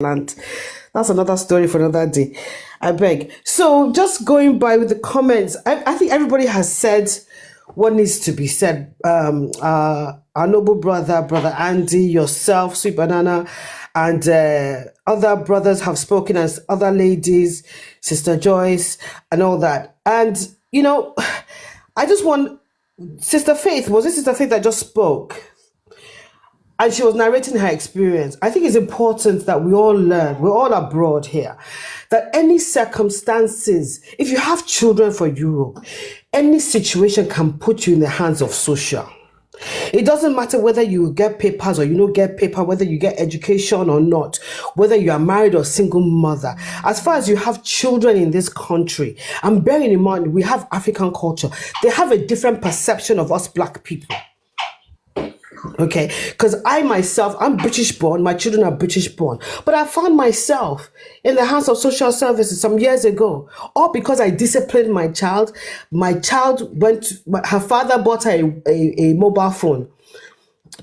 And that's another story for another day. I beg. So just going by with the comments, I think everybody has said what needs to be said. Our noble brother Andy, yourself, Sweet Banana, and other brothers have spoken, as other ladies, Sister Joyce, and all that. And, I just want Sister Faith, was it Sister Faith that just spoke? And she was narrating her experience. I think it's important that we all learn, we're all abroad here, that any circumstances, if you have children for Europe, any situation can put you in the hands of social. It doesn't matter whether you get papers or you don't get paper, whether you get education or not, whether you are married or single mother. As far as you have children in this country, and bearing in mind, we have African culture, they have a different perception of us Black people. Okay, because I myself, I'm British born, my children are British born, but I found myself in the hands of social services some years ago, all because I disciplined my child. My child her father bought her a mobile phone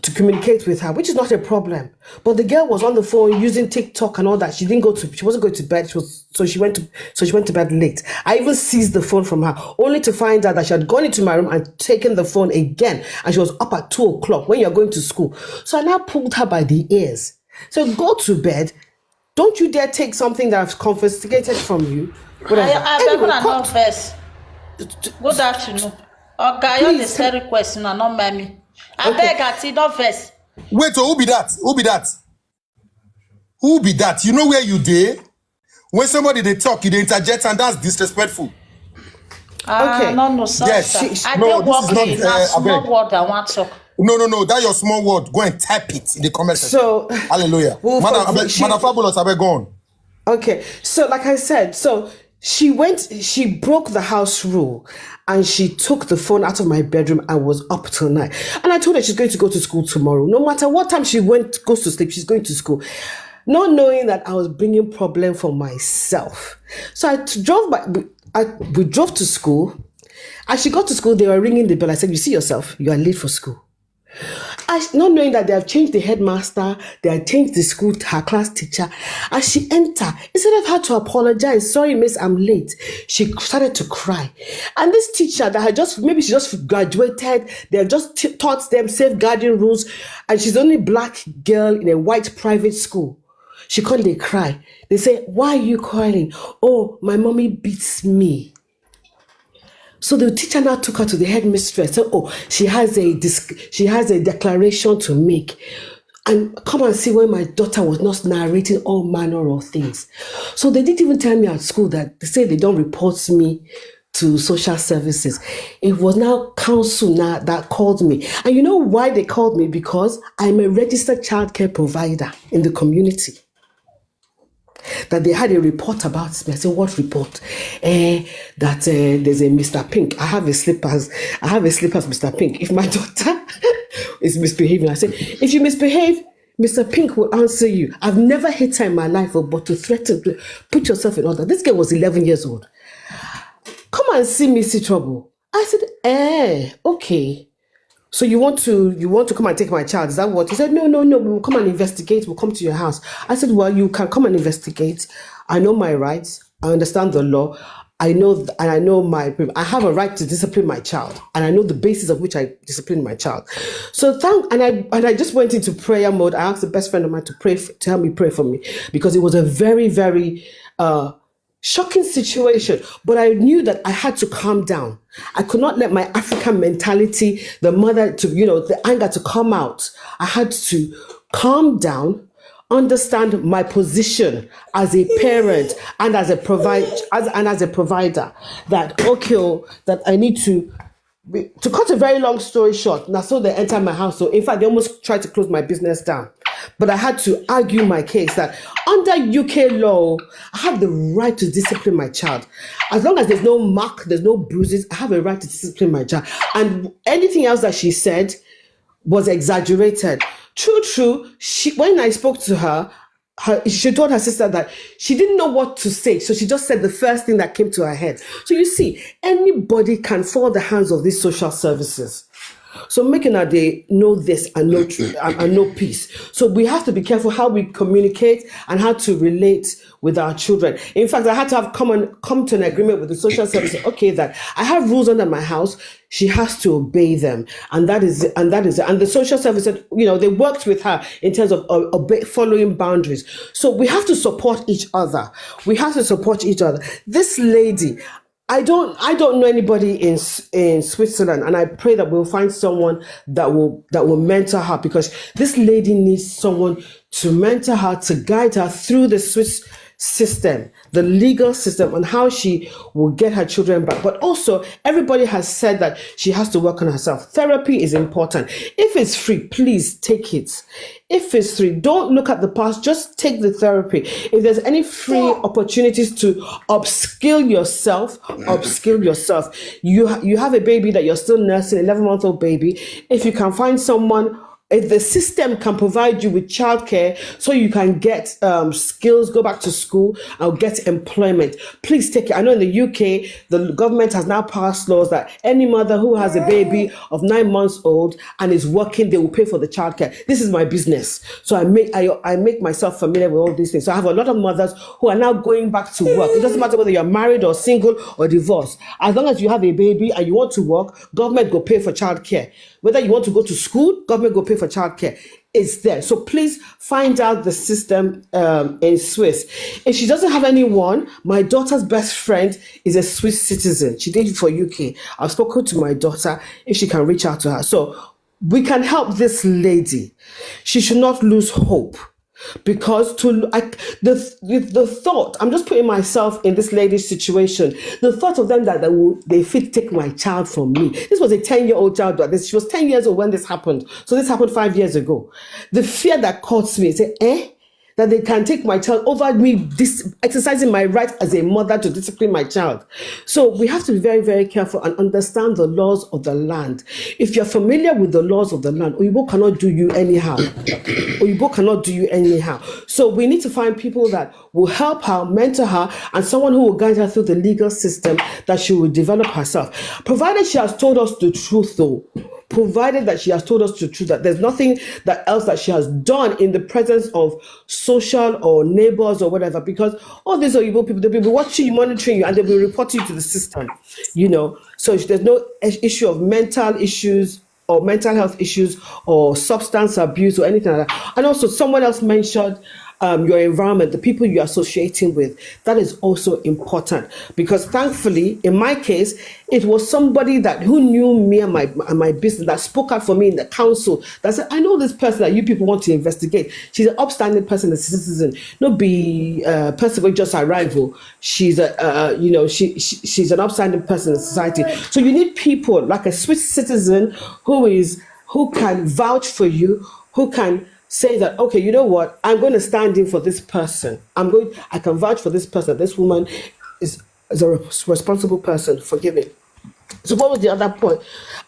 to communicate with her, which is not a problem. But the girl was on the phone using TikTok and all that. She wasn't going to bed. So she went to bed late. I even seized the phone from her, only to find out that she had gone into my room and taken the phone again. And she was up at 2:00 when you're going to school. So I now pulled her by the ears. So go to bed. Don't you dare take something that I've confiscated from you. I not first. Good afternoon. Okay, you the request, not mommy. I beg at it, not first. Wait, who be that? Who be that? Who be that? You know where you did? When somebody they talk, they interject, and that's disrespectful. Okay. No, sir. Yes. I No, don't this is not. small word I want to. No. That's your small word. Go and type it in the comment section. So, hallelujah. Madam Fabulous, I beg, go on. Okay. So, like I said, she broke the house rule and she took the phone out of my bedroom and was up till 9. And I told her she's going to go to school tomorrow. No matter what time she goes to sleep, she's going to school. Not knowing that I was bringing problem for myself. So we drove to school. As she got to school, they were ringing the bell. I said, you see yourself, you are late for school. Not knowing that they have changed the headmaster, they have changed the school, her class teacher. As she entered, instead of her to apologize, sorry, miss, I'm late, she started to cry. And this teacher that maybe she just graduated, they have just taught them safeguarding rules, and she's the only Black girl in a white private school. She can't, they cry. They say, why are you crying? Oh, my mommy beats me. So the teacher now took her to the headmistress. So, she has a declaration to make, and come and see when my daughter was not narrating all manner of things. So they didn't even tell me at school that they say they don't report me to social services. It was now council now that called me, and you know why they called me? Because I'm a registered childcare provider in the community. That they had a report about me. I said, what report? That there's a Mr. Pink. I have a slippers, Mr. Pink. If my daughter is misbehaving, I said, if you misbehave, Mr. Pink will answer you. I've never hit her in my life, but to threaten, to put yourself in order. This girl was 11 years old. Come and see me see trouble. I said, okay. So you want to come and take my child? Is that what? He said, no, we will come and investigate. We'll come to your house. I said, well, you can come and investigate. I know my rights. I understand the law. I have a right to discipline my child, and I know the basis of which I discipline my child. So I just went into prayer mode. I asked the best friend of mine to help me pray for me, because it was a very, very shocking situation, but I knew that I had to calm down. I could not let my African mentality, the anger to come out. I had to calm down, understand my position as a parent and as a provider, that I need to cut a very long story short. Now, so they entered my house. So in fact, they almost tried to close my business down. But I had to argue my case that under UK law, I have the right to discipline my child. As long as there's no mark, there's no bruises, I have a right to discipline my child. And anything else that she said was exaggerated. True, when I spoke to her, she told her sister that she didn't know what to say. So she just said the first thing that came to her head. So you see, anybody can fall the hands of these social services. So making that they know this and know truth and know peace. So we have to be careful how we communicate and how to relate with our children. In fact, I had to have come to an agreement with the social service. Okay, that I have rules under my house. She has to obey them, and that is it. And the social service said, they worked with her in terms of following boundaries. So we have to support each other. This lady, I don't know anybody in Switzerland, and I pray that we'll find someone that will mentor her, because this lady needs someone to mentor her, to guide her through the Swiss system, the legal system, on how she will get her children back. But also, everybody has said that she has to work on herself. Therapy is important. If it's free, please take it. If it's free, don't look at the past, just take the therapy. If there's any free opportunities to upskill yourself. You have a baby that you're still nursing, 11-month-old baby. If you can find someone, if the system can provide you with childcare so you can get skills, go back to school, or get employment, please take it. I know in the UK, the government has now passed laws that any mother who has a baby of 9 months old and is working, they will pay for the childcare. This is my business. So I make myself familiar with all these things. So I have a lot of mothers who are now going back to work. It doesn't matter whether you're married or single or divorced. As long as you have a baby and you want to work, government will pay for childcare. Whether you want to go to school, government will pay for childcare. It's there. So please find out the system in Swiss. If she doesn't have anyone, my daughter's best friend is a Swiss citizen. She did it for UK. I've spoken to my daughter if she can reach out to her. So we can help this lady. She should not lose hope. Because the thought, I'm just putting myself in this lady's situation, the thought of them that they fit take my child from me. This was a 10-year-old child. She was 10 years old when this happened. So this happened 5 years ago. The fear that caught me, say, that they can take my child over me, exercising my right as a mother to discipline my child. So we have to be very, very careful and understand the laws of the land. If you're familiar with the laws of the land, Oyibo cannot do you anyhow. So we need to find people that will help her, mentor her, and someone who will guide her through the legal system that she will develop herself. Provided she has told us the truth, though. Provided that she has told us the truth, that there's nothing else that she has done in the presence of social or neighbors or whatever, because all these Oyibo people, they'll be watching you, monitoring you, and they'll be reporting you to the system, So there's no issue of mental issues or mental health issues or substance abuse or anything like that. And also, someone else mentioned your environment, the people you're associating with. That is also important, because thankfully, in my case, it was somebody who knew me and my business, that spoke out for me in the council, that said, I know this person that you people want to investigate. She's an upstanding person, a citizen, not be person who just arrived. She's she's an upstanding person in society. So you need people like a Swiss citizen who can vouch for you, who can say that, okay, you know what, I'm going to stand in for this person. I can vouch for this person. This woman is a responsible person. Forgive me. So what was the other point?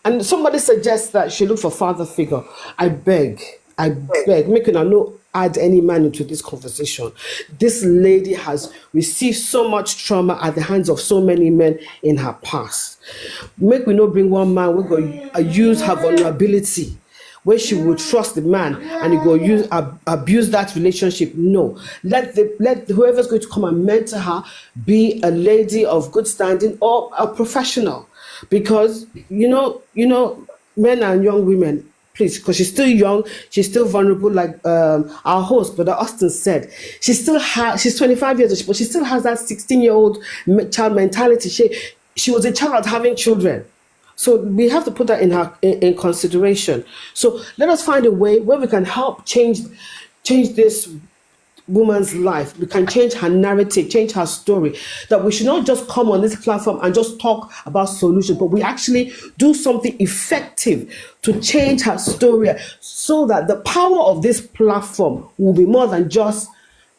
And somebody suggests that she look for father figure. I beg, make her no add any man into this conversation. This lady has received so much trauma at the hands of so many men in her past. Make we not bring one man, we're going to use her vulnerability, where she will trust the man and you go abuse that relationship. No, let whoever's going to come and mentor her be a lady of good standing or a professional, because men and young women, please, because she's still young, she's still vulnerable, like our host, Brother Austin said. She's 25 years old, but she still has that 16-year-old child mentality. She was a child having children. So we have to put that in consideration. So let us find a way where we can help change this woman's life. We can change her narrative, change her story. That we should not just come on this platform and just talk about solutions, but we actually do something effective to change her story, so that the power of this platform will be more than just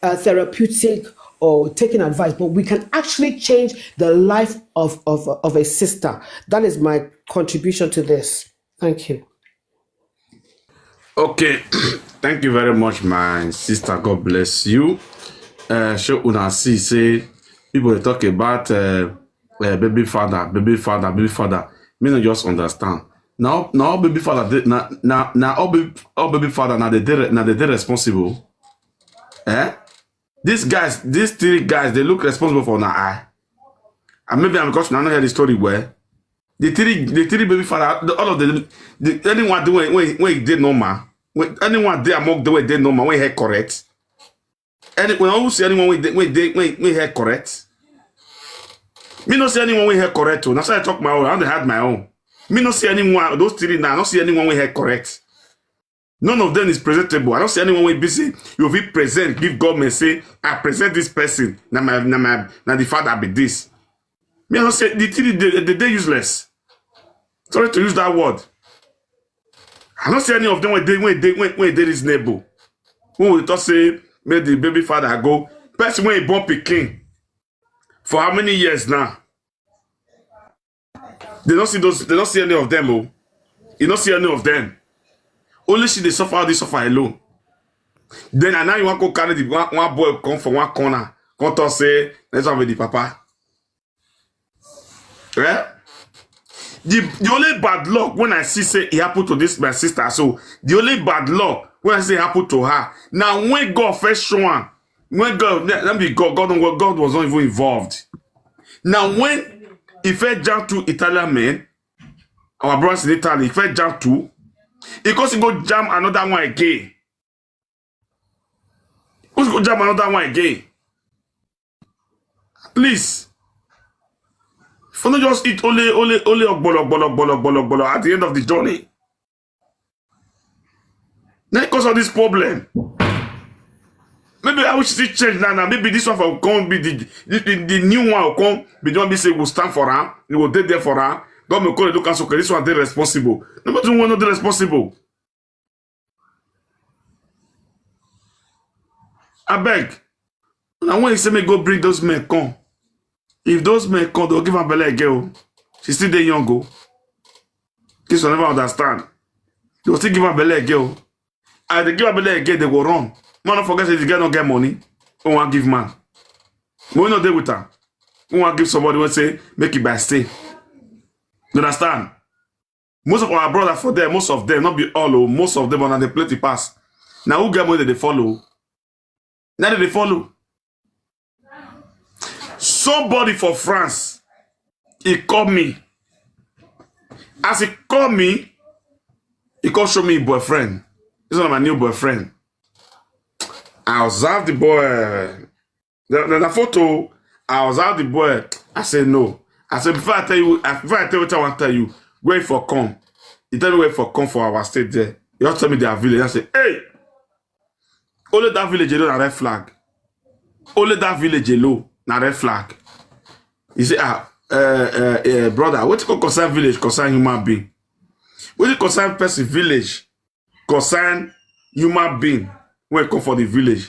therapeutic or taking advice, but we can actually change the life of a sister. That is my contribution to this. Thank you. Okay, thank you very much, my sister. God bless you. Show una see say people talk about baby father. Me not just understand. Now baby father now all baby father now they responsible. Eh? These 3 guys, they look responsible for now. And maybe I'm because I don't hear the story where the three baby father, all of them, anyone do when he did normal, when anyone they among the way they normal when he had correct. When I see anyone when had correct. Me not see anyone when he had correct too. That's why I talk my own. I don't had my own. Me not see anyone those 3 now. I don't see anyone when he had correct. None of them is presentable. I don't see anyone when busy. You will present, give government say, I present this person. Now the father be this. Me I don't say the 3 they useless. Sorry to use that word. I don't see any of them when they reasonable. When we talk say, make the baby father go. Person when he born Pikin. For how many years now? They don't see any of them, oh. You don't see any of them. Only she they suffer alone. Then and now you want to carry the one boy come from one corner. Come to say, let's have with the papa. Yeah? The only bad luck when I see say it happened to this my sister. So the only bad luck when I say it happened to her. Now when God first show her, when God was not even involved. Now when he first jump to Italian men, our brothers in Italy, he first jump to, because he go jam another one again. Who's go jam another one again? Please. For not just eat only bolo at the end of the journey. Now because of this problem. Maybe I wish see change now. Maybe this one will come be the new one will come. Be the one be say will stand for her. He will dead there for her. God will call the look and so this one they responsible. Nobody want to be responsible. I beg. Now when he say me go bring those men come. If those men come, they'll give her belly a girl. She's still there young go. Kids will never understand. They'll still give her belly a girl. And they give her belly a girl, they go wrong. Man, don't forget that the girl don't get money. We want to give man. We not there with her. We want to give somebody who say, make it by stay. You understand? Most of our brothers for them, most of them, not be all, most of them are on the plate pass. Now who get money they follow? Now they follow. Somebody for France, he called me. As he called me, he called show me boyfriend. This is my new boyfriend. I observed the boy. The photo, I observed the boy. I said no. I said before I tell you what I want to tell you, wait for come. He tell me wait for come for our state there. He just tell me their village. I say, hey, only that village alone, a red flag. Only that village alone. Na red flag. He say, brother, what you concern village, concern human being? What you concern person village, concern human being when you come for the village?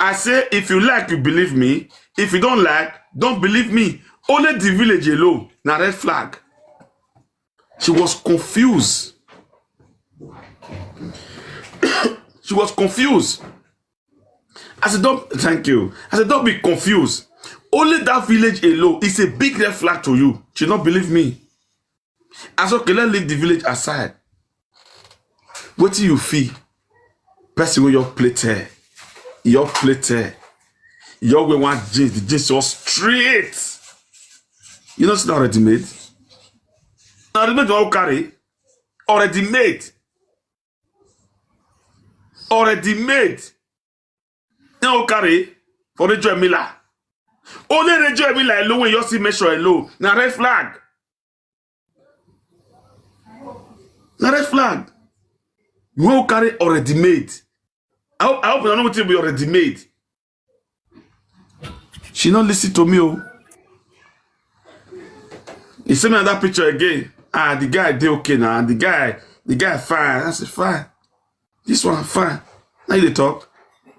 I say, if you like, you believe me. If you don't like, don't believe me. Only the village alone, na red flag. She was confused. She was confused. I said, don't, thank you. I said, don't be confused. Only that village alone is a big red flag to you. She don't believe me. I said, okay, let's leave the village aside. What do you feel? Person with your plate hair. Your plate hair. Your way one jeans. The jeans so straight. You know it's not already made. Already made don't carry. Already made. Already made. No carry for the Joe Miller. Only the Joe Miller alone when you see measure alone. Now red flag. Now red flag. You will carry already made. I hope you know what will be already made. She not listen to me. Oh. He sent me that picture again. Ah, the guy did okay now. The guy fine. I said fine. This one fine. Now they talk.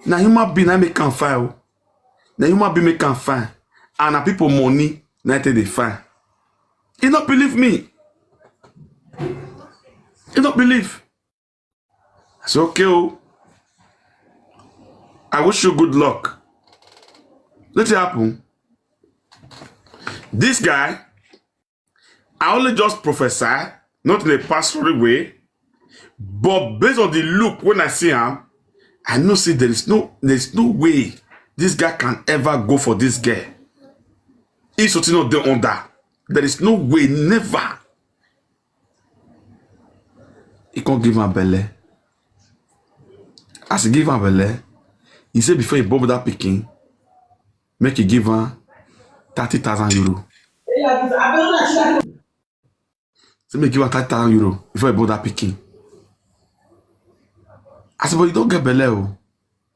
Now human being I make can fine. Now human being make can fine. And now people money now they fine. You don't believe me. You don't believe. I said okay. Oh. I wish you good luck. Let it happen. This guy, I only just prophesy not in a pastoral way, but based on the look when I see him, I know see there's no way this guy can ever go for this girl. He's something not there under. There is no way, never. He can't give her belly. As he give her belly, he said before he bought that Pikin, make he give her 30,000 euro. So make give her 30,000 euro before he bought that Pikin. I said, but you don't get belly. Oh.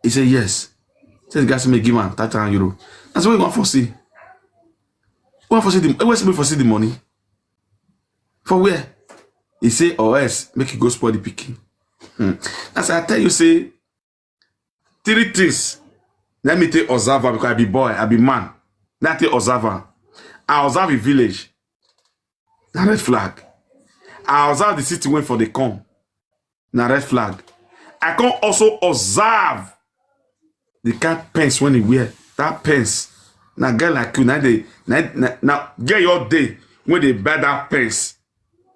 He said, yes. He said, the guy said, make give her 30,000 euro. I said, what you want to foresee? Where's we foresee the money? For where? He say, or else make you go spoil the Pikin. As I tell you, say 3 things. Let me take observer because I be boy, I be man. Let me take observer. I observe the village. Na red flag. I observe the city when for the come. Na red flag. I can also observe the kind of pants when he wear. That pants. Now girl like you, now get your day when they buy that pants.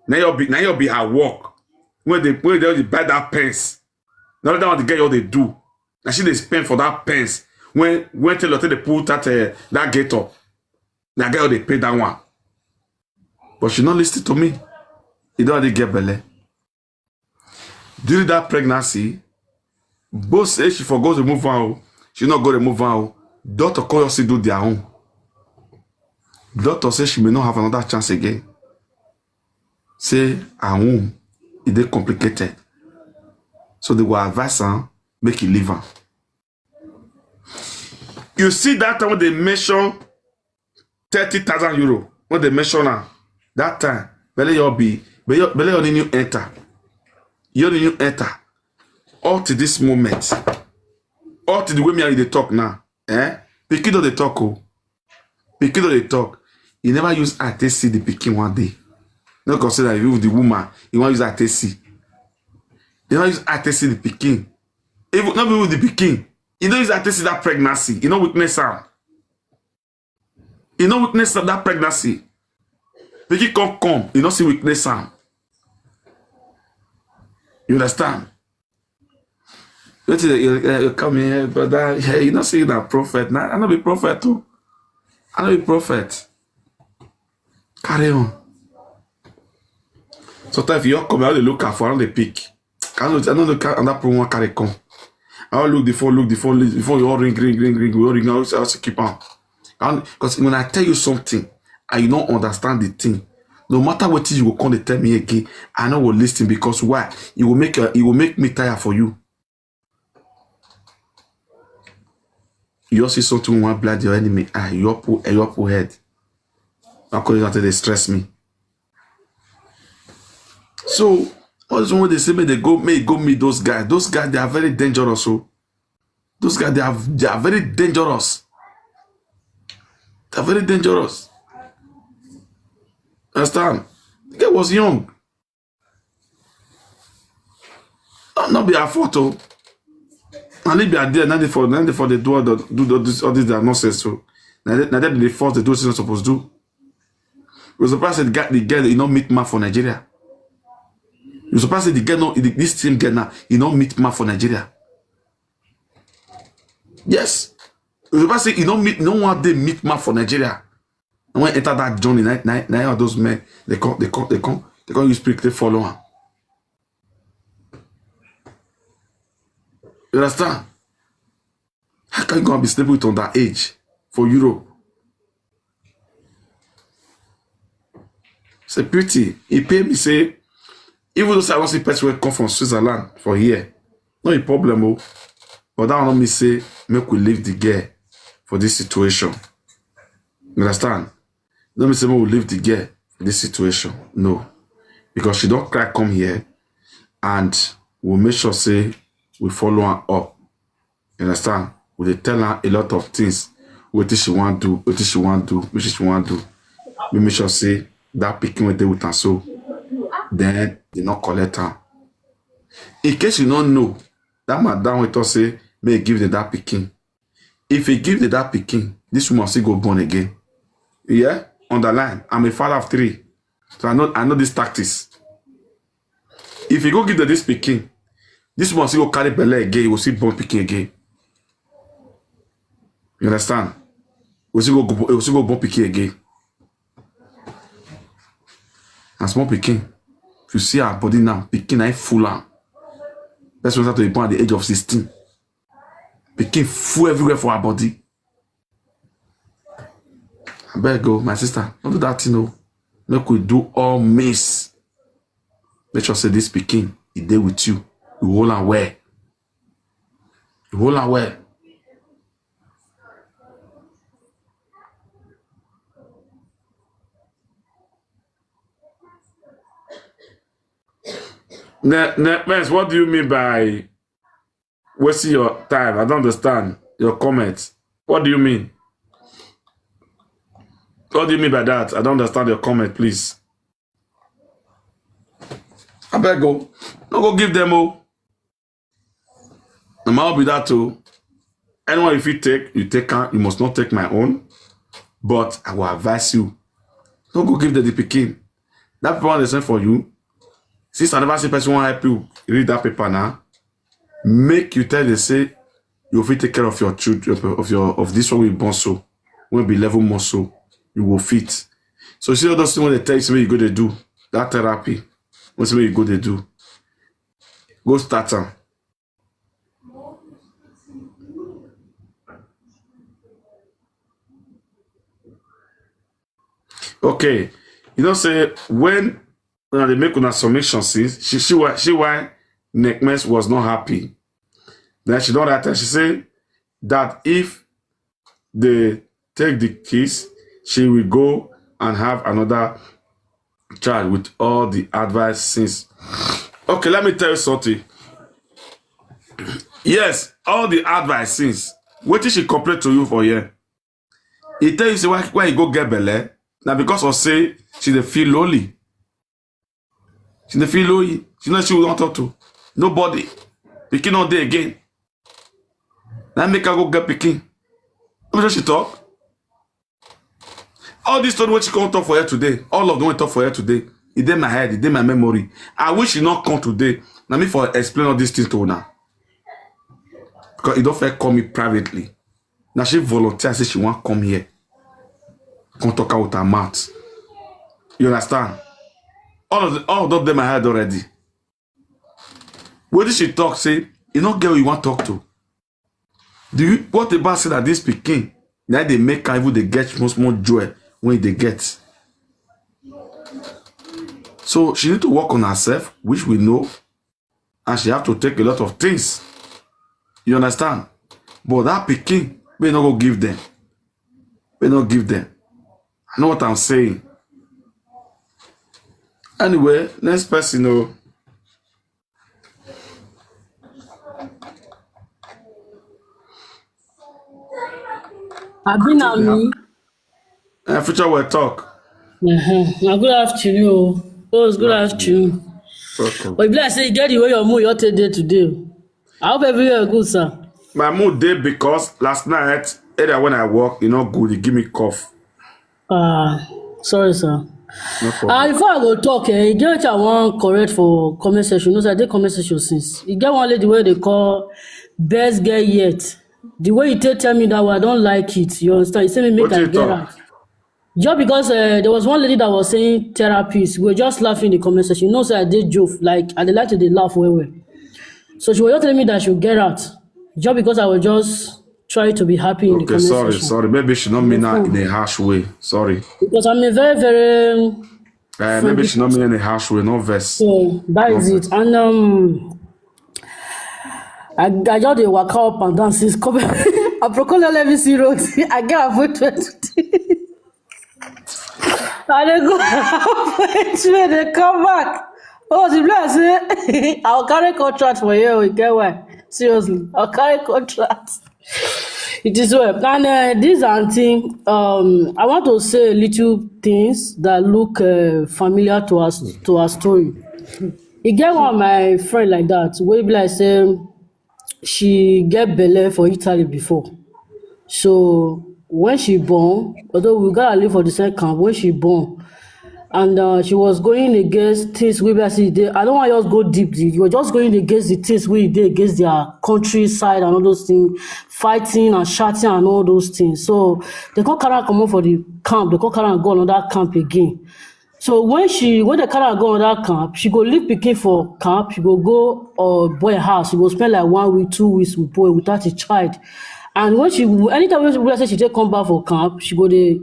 Now you'll be at work. When they buy that pants. Now that what the girl they do. Now she they spend for that pants. When tell they put that gate up. Now girl they pay that one. But she not listen to me. You don't get belly. During that pregnancy, both say she forgot to move out. She not go to move out. Doctor call us to do their own. Doctor say she may not have another chance again. Say her womb is complicated. So they will advise her, make it leave her. You see that time when they mention 30,000 euro, when they mention her, that time, belly you new enter. You new enter. All to this moment. All to the way me and they talk now. Pikin do they talk, oh. Pikin do they talk. You never use see the Pikin one day. Not consider you with the woman. You want to use see. You never use see the Pikin. Even not be with the Pikin. You don't use see that pregnancy. You know weakness am. You know weakness of that pregnancy. Pikin come. You don't see weakness am. You understand? You come here, brother. Yeah, you not see that prophet. Nah, I not be prophet too. I not be prophet. Carry on. Sometimes if you come out, they look at for and they pick. I know the that promo carry come. I will look the phone, before you all ring, we all ring. I also keep on. Because when I tell you something and you don't understand the thing, no matter what you will come to tell me again, I know will listen because why? It will make me tired for you. You also see something want blood your enemy. You pull head. Because they stress me. So all the when they say they go meet those guys. Those guys they are very dangerous. So those guys they are very dangerous. They are very dangerous. Understand? The guy was young. Not be a photo. And they be there, now for they do all this nonsense. So now they be the force they do what they're not supposed to do. You're surprised that the girl you not meet man for Nigeria. You're surprised that the girl this same girl now you not meet man for Nigeria. Yes. You're surprised that you don't meet no one they meet man for Nigeria. And when enter that journey, now those men they can't use prick they follow him. You understand? How can you go and be sleeping with underage for Europe? It's a pity. He paid me say, even though I want to see person will come from Switzerland for here, not a problem, oh. But that will not me say, make we leave the girl for this situation. You understand? Don't me say we will leave the girl for this situation. No. Because she don't cry come here and we'll make sure say we follow her up. You understand? We tell her a lot of things. What she want to do, what she want to do. We make sure say that Pikin with with her so then they not collect her. In case you don't know, that madam with us say may give the that Pikin. If he give the that Pikin, this woman still go born again. Yeah? Underline. I'm a father of 3. So I know these tactics. if you go give this Pikin, this one still go carry belle again, you will see born Pikin again. You understand? You will still go born Pikin again. And small Pikin, if you see her body now, Pikin ain't full on. That's what to be born at the age of 16. Pikin full everywhere for her body. I better go, my sister. Don't do that, you know. Make we do all miss. Make sure say this Pikin, he dey with you. You hold and wear. You hold and wear. Next, what do you mean by wasting your time? I don't understand your comments. What do you mean? What do you mean by that? I don't understand your comment, please. I better go. No go give them all. No matter be that too. Anyone if you take her, you must not take my own. But I will advise you. Don't go give the Pikin. That paper they send for you. Since I never see person want help you read that paper now, make you tell they say you will take care of your children of this one will be born so, will be level more so, you will fit. So see all those things when they tell you you go to do that therapy, what's you go to do? Go start them. Okay, you know say when they make una submission, she why Neckmess was not happy. Then she don't write. She say that if they take the kiss, she will go and have another child with all the advice since. Okay, let me tell you something. Yes, all the advice since. What did she complain to you for here? He tell you say why you go get belle. Now because of say she dey feel lonely. She dey feel lonely. She know she will not talk to nobody. Pikin not there again. Now make her go get Pikin. How much she talk? All this story what she come talk for her today. All of them will talk for her today. It in my head, it in my memory. I wish she not come today. Now me for explain all these things to her now. Because it don't fair call me privately. Now she volunteer say she want come here. Come talk out with her mouth. You understand? All of them I heard already. What did she talk? Say, you know, girl you want to talk to. What about say that this Pikin? Now they make her even they get more joy when they get. So she need to work on herself, which we know, and she have to take a lot of things. You understand? But that Pikin, we not go give them. We not give them. I know what I'm saying. Anyway, next person, oh. I've been on me. Future will talk. Now good afternoon. Oh, it's good afternoon. Welcome. But if I say you get the way your mood you're today. I hope everywhere good, sir. My mood day because last night, either when I walk, you know, good, it give me cough. Sorry, sir. No problem. Before I go talk, you get what I want correct for comment section. You know, I did comment section since. You get one lady where they call best girl yet. The way you tell me that way, I don't like it. You understand? You say me make What I you get talk? out. Just because there was one lady that was saying therapist, we were just laughing in the comment section. You know, so I did joke, like I did like to laugh well. So she was just telling me that she would get out. Just because I was just trying to be happy in the comment section. Sorry. Maybe she not mean that in a harsh way. Sorry. Because I'm a very, very Maybe she not mean in a harsh way, no verse. so that is it. And I just dey waka up and down since coming. I proclaim let me see road. I get appointment today. I dey go appointment, they come back. Oh, the place say I'll carry contract for you. We get why? Seriously, I'll carry contract. It is well. And this auntie, I want to say little things that look familiar to us to our story. E get one of my friend like that. Wey be like say she get belle for Italy before. So when she born, although we gotta live for the same camp, when she born, and she was going against things wey be say dey. I don't want to just go deep. You were just going against the things wey dey against their countryside and all those things, fighting and shouting and all those things. So they come carry am comot for the camp. They come carry am go another camp again. So when they carry am go another camp, she go leave pikin for camp. She go boy house. She go spend like 1 week, 2 weeks with boy without a child. And when anytime when she say she take come back for camp, she go dey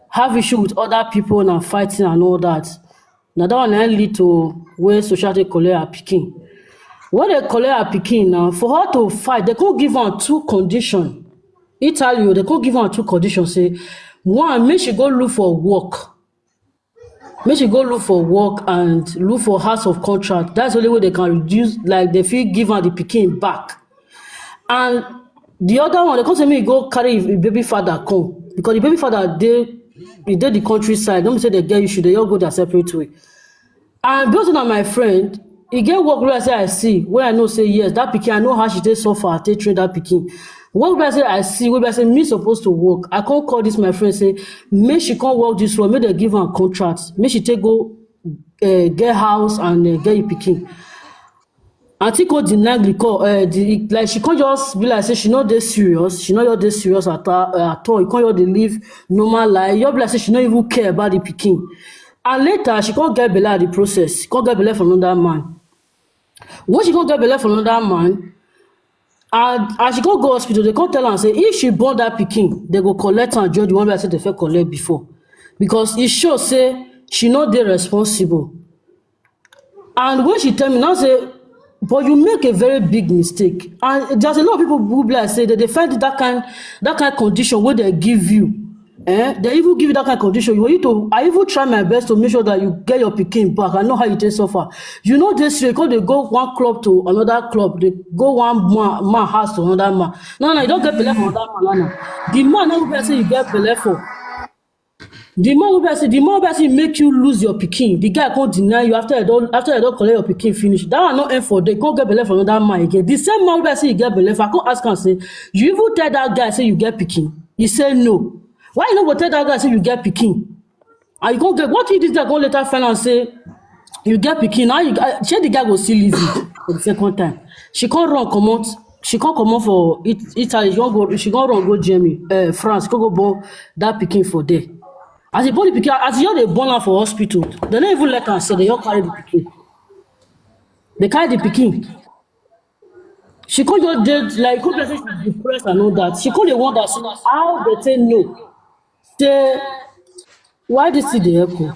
have issue with other people and fighting and all that. Now that one lead to where society collect her pikin. When they collect her pikin now, for her to fight, they could give her 2 conditions. Italy, they could give her 2 conditions. Say, one, make she go look for work. Make she go look for work and look for house of contract. That's the only way they can reduce, like they feel give her the pikin back. And the other one, they come say me go carry a baby father come. Because the baby father he did the countryside. Don't say they get issue, they all go their separate way. And because of my friend, he get work where I see, where I know say yes, that pikin, I know how she take suffer, take train that pikin. What where I see, where I say me supposed to work. I can't call this my friend say, make she can't work this one, make they give her a contract, make she take go get house and get a pikin. Auntie go deny the call, like she can't just be like say she not this serious, she not this serious at all. You can't just live normal life. You be like say she not even care about the pikin. And later she can't get belle at the process. She can't get belle from another man. When she can't get belle from another man, and she can't go hospital, they can't tell her and say if she born that pikin, they go collect and join the one I said they first collect before, because it shows say she not dey responsible. And when she tell me now say, but you make a very big mistake, and there's a lot of people who be like say that they find that kind condition where they give you, they even give you that kind of condition. You need to. I even try my best to make sure that you get your pikin back. I know how you take suffer. You know this year, because they go one club to another club, they go one man house to another man. No, you don't get belle for another man. No. The man now will say you get belle for. The more we say make you lose your pikin. The guy can't deny you after you don't collect your pikin finish. That one not end for day. Can't get belle from another man again. The same man will say you get belle for. I can't ask and say you even tell that guy say you get pikin. He say no. Why you not go tell that guy say you get pikin? And you can't get what if this guy go later find and say you get pikin? Now she the guy go still leave you for the second time. She can't run come out. She can't come out for Italy. She can't run go Germany, France. She can't go born that pikin for there. As you born the pikin, as you dey born her for hospital, they don't even let her say they all carry the pikin. They carry the pikin. She can't just dey like come say she's depressed and all that. She can't dey wonder how they say no. Say why this thing dey echo?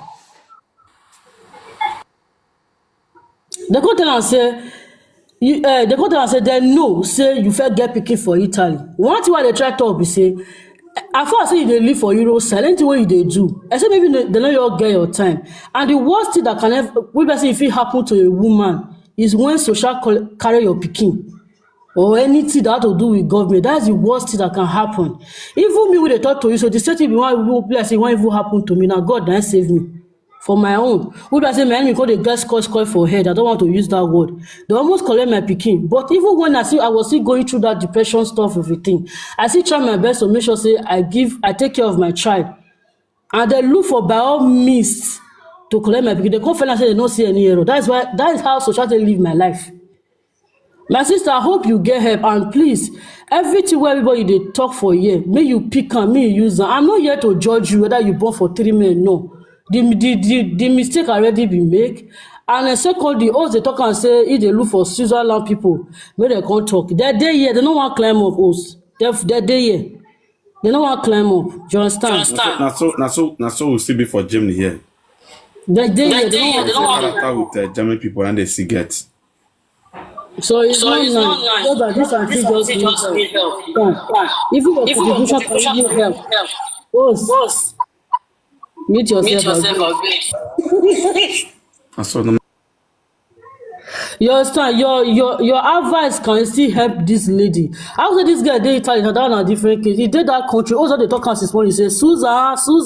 They come tell am say they come tell am say they know say you first get pikin for Italy. One thing why they try talk be say, at first say you dey live for Euro side, anything wey you dey do, except maybe they no all get your time. And the worst thing that can ever wey say if it happen to a woman is when social carry your pikin or anything that have to do with government. That's the worst thing that can happen. Even me when they talk to you, so the same thing be one say why even happen to me. Now God don save me for my own. Who I say my enemy call the get scotch for head. I don't want to use that word. They almost collect my pikin. But even when I was still going through that depression stuff, everything, I still try my best to make sure say I take care of my child. And they look for by all means to collect my pikin. They come find and say they don't see any error. That is how society live my life. My sister, I hope you get help, and please, everything where everybody they talk for here, may you pick and may you use them. I'm not here to judge you whether you born for 3 men. No. The mistake already been made. And secondly, also they talk and say if they look for Switzerland people, may they can't talk. They're there here, they don't want to climb up us. They're there here. They don't want to climb up. Do you understand? Now so we still be for Germany here. They're there here, they don't want to climb up with German people and they see get. So it's not nice. So that this auntie just need help. If you want contribution, can you help? Boss. Meet yourself again. You understand? Your advice can still help this lady. After this guy dey Italian, that on a different case. He did that country. Also, they talk as this morning. He say, Switzerland.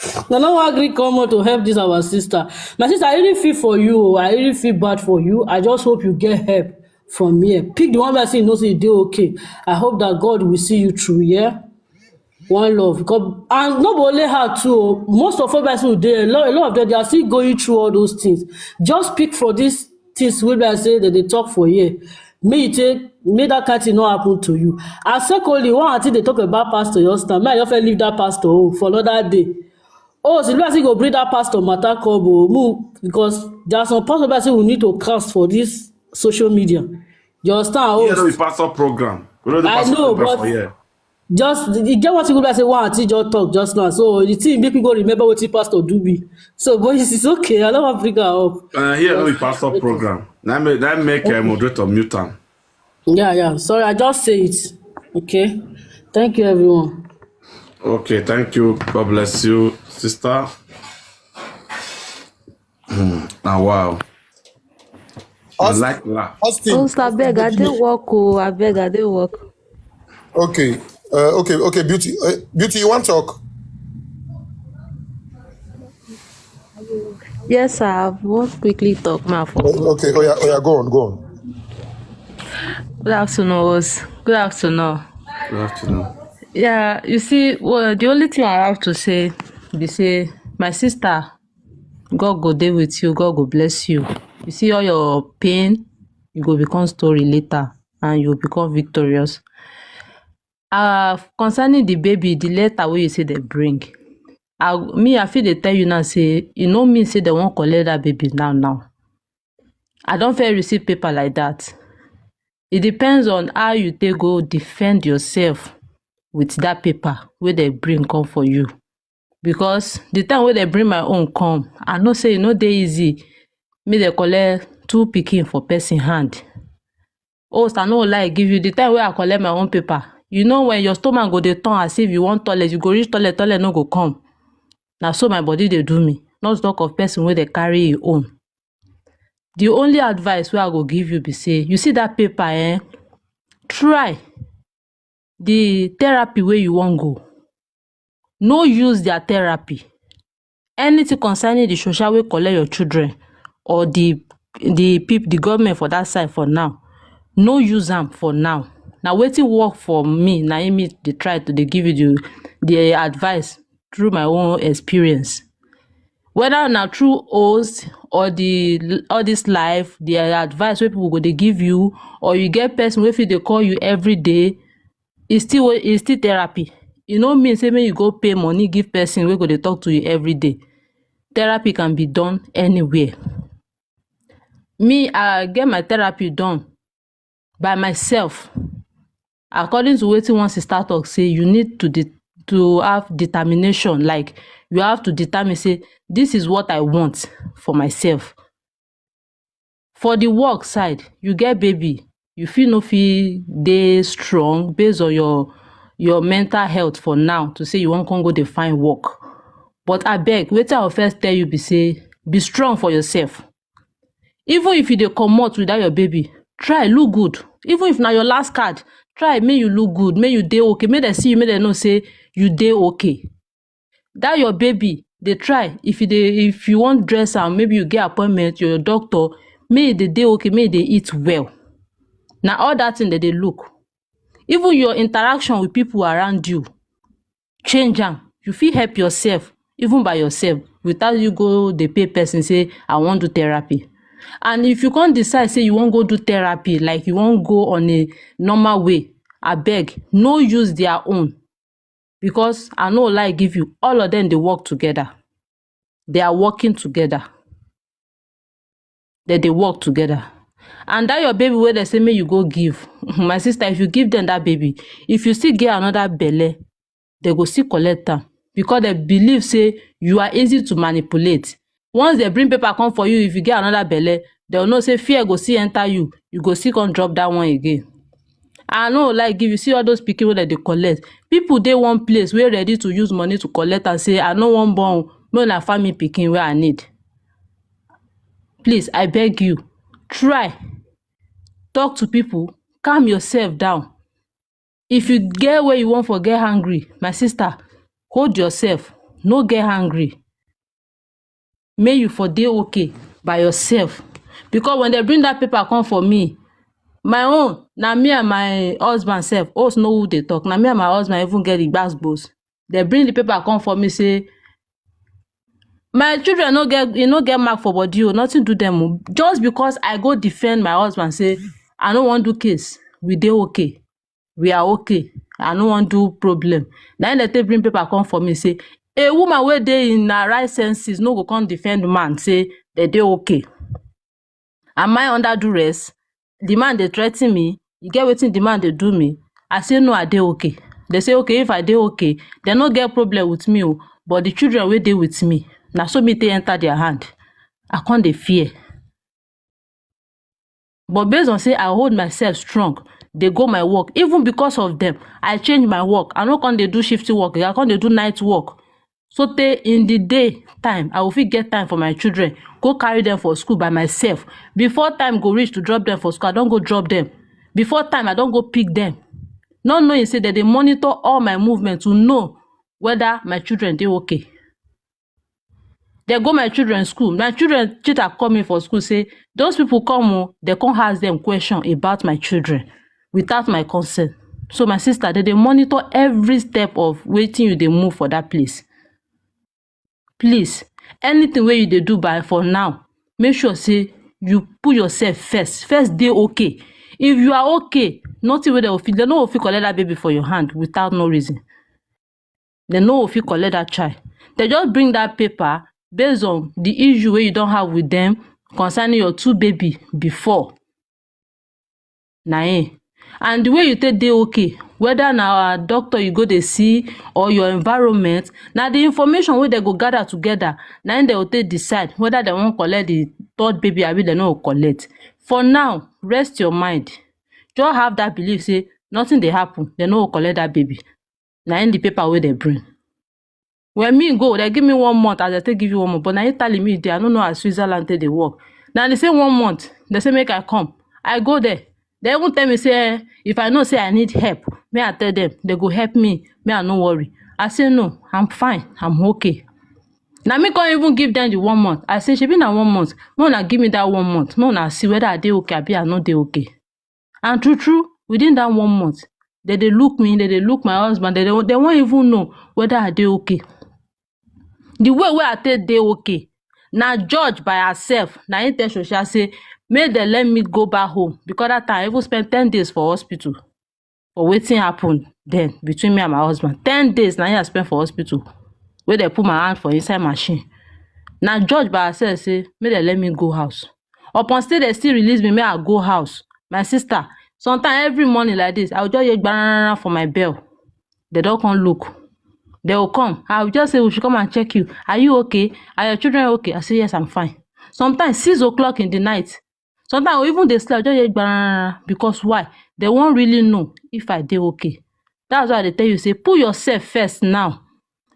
I no agree come out to help this our sister. My sister, I really feel for you. I really feel bad for you. I just hope you get help from here. Pick the one person knows you do okay. I hope that God will see you through, yeah? one love. Because and not only her too, most of us who there, a lot of them they are still going through all those things. Just pick for these things wey I say that they talk for here. Make that kind thing not happen to you. And secondly, one thing they talk about Pastor Yosta, may I often leave that pastor home for another day. Oh, so you go bring that pastor matter come because there are some pastors say we need to cast for this social media. You understand? Yeah, no, pastor program. We know the I pastor know, program but for here. just you get what you go say one auntie just talk just now. So the thing make people remember what the pastor do be. So but it's okay. I don't want to bring her up. Here, no, pastor program. That make moderator mute am. Yeah. Sorry, I just say it. Okay. Thank you, everyone. Okay, thank you. God bless you, sister. Wow. I like laugh. Austin. Oh, so abeg, I dey work. Oh, abeg, I dey work. Okay. Okay, Beauty. Beauty, you want to talk? Yes, sir. I want quickly talk now. Okay. Oh yeah, go on. Good afternoon, Os. Good afternoon. Good afternoon. Yeah, you see, well, the only thing I have to say be say, my sister, God go dey with you. God go bless you. You see all your pain, you go become story later, and you become victorious. Concerning the baby, the letter wey you say they bring, I feel they tell you now say, you know me say they won't collect that baby now. I don't feel receive paper like that. It depends on how you take go defend yourself with that paper where they bring come for you. Because the time where they bring my own come, I know say dey easy. Me they collect 2 pikin for person hand. Oh, I no like give you the time where I collect my own paper. You know when your stomach go dey turn as if you want toilet, you go reach toilet no go come. Now so my body they do me. Not talk of person where they carry your own. The only advice where I go give you be say, you see that paper, try the therapy where you want go. No use their therapy. Anything concerning the social way collect your children or the government for that side for now. No use them for now. Now wetin work for me, now me they try to they give you the advice through my own experience. Whether now through oaths or all this life, the advice where people go they give you, or you get person where they call you every day, it's still therapy. You know mean say when you go pay money give person where go they talk to you every day. Therapy can be done anywhere. Me, I get my therapy done by myself. According to wetin one sister talk say, you need to have determination. Like you have to determine say this is what I want for myself. For the work side, you get baby, you feel no feel dey strong based on your mental health for now to say you wan come go dey find work. But abeg, wetin I will first tell you be say, be strong for yourself. Even if you dey comot without your baby, try look good. Even if na your last card, try make you look good, make you dey okay, make dem see you, make dem know say you dey okay. That your baby, dey try if you wan dress am, maybe you get appointment your doctor, make e dey okay, make e dey eat well. Na all that thing dem dey look. Even your interaction with people around you, change am. You fit help yourself even by yourself without you go dey pay person say I wan do therapy. And if you can't decide say you wan go do therapy, like you wan go on a normal way, abeg no use their own, because I no lie give you, all of them dey work together. They are working together. They work together. And that your baby where they say make you go give, my sister, if you give them that baby, if you still get another belle, they go still collect am, because they believe say you are easy to manipulate. Once they bring paper come for you, if you get another belle, they will know say fear go still enter you, you go still come drop that one again. I no like give you, see all those pikin wey they collect. People dey one place wey ready to use money to collect and say I no wan born, make una find me pikin wey I need. Please, I beg you, try talk to people, calm yourself down. If you get where you want for get angry, my sister, hold yourself, no get angry. May you for dey okay by yourself. Because when they bring that paper come for me, my own, na me and my husband sef, us know who dey talk. Na me and my husband even get the gbasgbos. They bring the paper come for me say my children no get mark for body o, nothing do them o. Just because I go defend my husband say I no wan do case, we dey okay, we are okay, I no wan do problem. Na dem take bring paper come for me say a woman wey dey in her right senses no go come defend man say they dey okay. Am I under duress? The man dey threa ten me, e get wetin the man dey do me. I say no, I dey okay. They say okay, if I dey okay, they no get problem with me o, but the children wey dey with me, na so me take enter their hand. I come dey fear. But based on say I hold myself strong, dey go my work. Even because of them, I change my work. I no come dey do shifty work, I come dey do night work. So tey in the day time, I go fit get time for my children, go carry them for school by myself. Before time go reach to drop them for school, I don go drop them. Before time, I don go pick them. Not knowing say that they monitor all my movement to know whether my children dey okay. They go my children school. My children teacher call me for school say those people come o, they come ask them question about my children without my consent. So my sister, they dey monitor every step of wetin you dey move for that place. Please, anything wey you dey do by for now, make sure say you put yourself first. First dey okay. If you are okay, nothing wey they no go fit collect that baby for your hand without no reason. They no go fit collect that child. They just bring that paper based on the issue wey you don have with them concerning your two baby before. Na and the way you take dey okay, whether na doctor you go dey see or your environment, na the information wey they go gather together, na im they go take decide whether they wan collect the third baby abi they no go collect. For now, rest your mind. Just have that belief say nothing dey happen, they no go collect that baby. Na im the paper wey they bring. When me go, they give me 1 month as they take give you 1 month, but na you telling me there, I no know how Switzerland take dey work. Now they say 1 month, they say make I come. I go there. They even tell me say if I know say I need help, may I tell them, they go help me, may I no worry. I say no, I'm fine, I'm okay. Now me can't even give them the 1 month. I say shebi na 1 month, no una give me that 1 month, no una see whether I dey okay abi I no dey okay. And true, within that 1 month, they look me, they look my husband, they won't even know whether I dey okay. The way I take dey okay, na judge by herself, na im tell Shosha say make dem let me go back home, because that time I even spend 10 days for hospital for wetin happen then between me and my husband. 10 days na I spend for hospital wey they put my hand for inside machine. Na judge by herself say make dem let me go house. Upon say they still release me, make I go house. My sister, sometimes every morning like this, I will just hear gbarara for my bell. They don't come look. They will come. I will just say we should come and check you. Are you okay? Are your children okay? I say yes, I'm fine. Sometimes 6 o'clock in the night. Sometimes even they sleep, just hear gbarara. Because why? They won't really know if I dey okay. That's why they tell you say put yourself first now.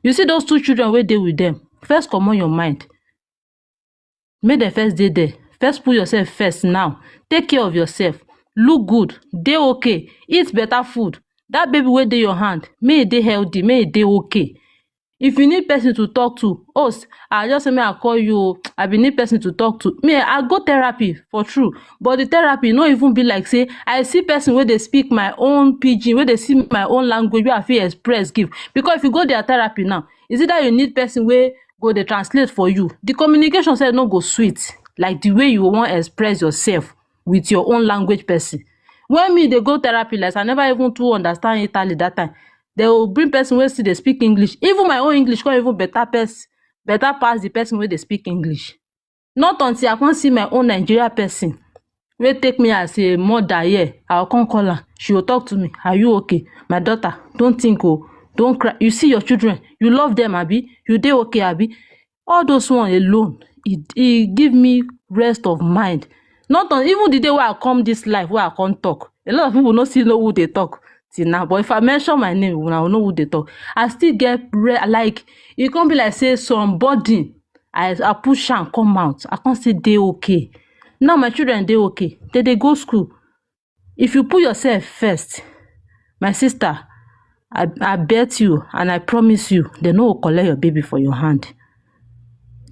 You see those 2 children wey dey with them. First comot your mind. Make them first dey there. First put yourself first now. Take care of yourself. Look good. Dey okay. Eat better food. That baby wey dey your hand, may e dey healthy, may e dey okay. If you need person to talk to, I just say may I call you, I be need person to talk to. Me, I go therapy for true, but the therapy no even be like say I see person where they speak my own pidgin, where they see my own language, where I feel express give. Because if you go their therapy now, is it that you need person where go they translate for you? The communication said no go sweet like the way you want to express yourself with your own language person. When me they go therapy, like I never even to understand Italy that time. They will bring person where see they speak English. Even my own English can't even better pass the person where they speak English. Not until I can't see my own Nigeria person will take me as a mother here. I'll come call her. She will talk to me. Are you okay? My daughter, don't think, don't cry. You see your children, you love them, Abi. You dey okay, Abi. All those one alone, it give me rest of mind. Not on even the day where I come this life, where I can't talk. A lot of people no still know who they talk till now. But if I mention my name, I will know who they talk. I still get like it can't be like say somebody I push and come out. I can't say they okay. Now my children they okay. They go school. If you put yourself first, my sister, I bet you and I promise you, they no collect your baby for your hand.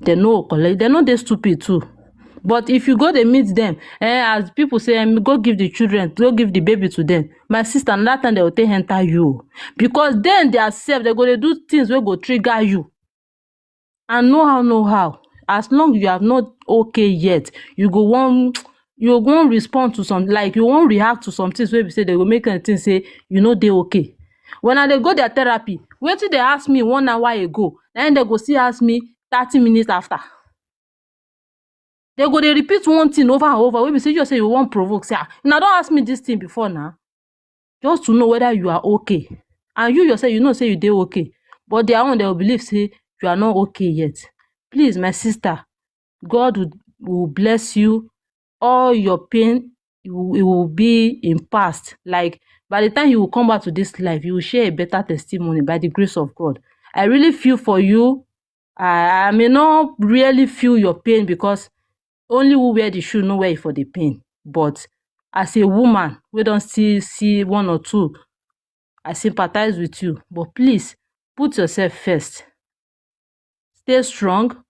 They no collect. They know they stupid too. But if you go, they meet them, as people say, go give the children, go give the baby to them. My sister, and that time they will take enter you. Because then they are safe, they're going to do things where go trigger you. And know how. As long as you have not okay yet, you won't respond to some, like you won't react to some things where we say they will make anything say, they okay. When they go their therapy, wait till they ask me 1 hour ago, then they go see ask me 30 minutes after. They repeat one thing over and over. When we say you won't provoke, say, now don't ask me this thing before now. Just to know whether you are okay. And you yourself, say you did okay. But their own, they will believe, say, you are not okay yet. Please, my sister, God will bless you. All your pain, it will be in past. Like, by the time you will come back to this life, you will share a better testimony by the grace of God. I really feel for you. I may not really feel your pain because only who wear the shoe know where for the pain. But as a woman, we don't see 1 or 2. I sympathize with you. But please, put yourself first. Stay strong.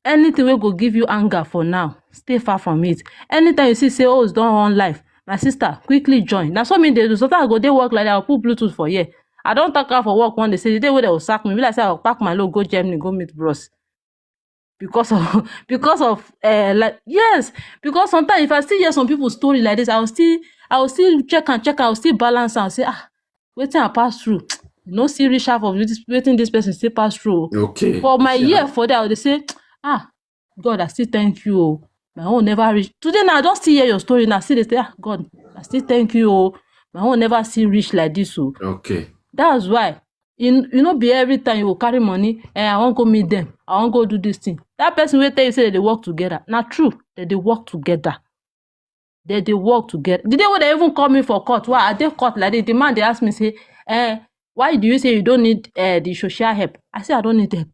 Anything will go give you anger for now, stay far from it. Anytime you see say, oh, it's done on life, my sister, quickly join. That's what mean they do. Sometimes I go, they work like that, I'll put Bluetooth for here. I don't talk out for work one day, say the day where they will sack me. Will I say I'll pack my load, go Germany, go meet bros. Because of yes, because sometimes if I still hear some people's story like this, I will still check, I will still balance and say, waiting I pass through. No serious half of this waiting this person still pass through. Okay. For my year for that, they say, God, I still thank you. My own never reach. Today now I don't still hear your story. Now see they say, God, I still thank you. My own never see reach like this. Okay. That's why. Be every time you will carry money and I won't go meet them. I won't go do this thing. That person will tell you say that they work together. Not true. That they work together. They work together. The day when they even call me for court, why are they court like that? The man they ask me say, why do you say you don't need the social help? I say I don't need help.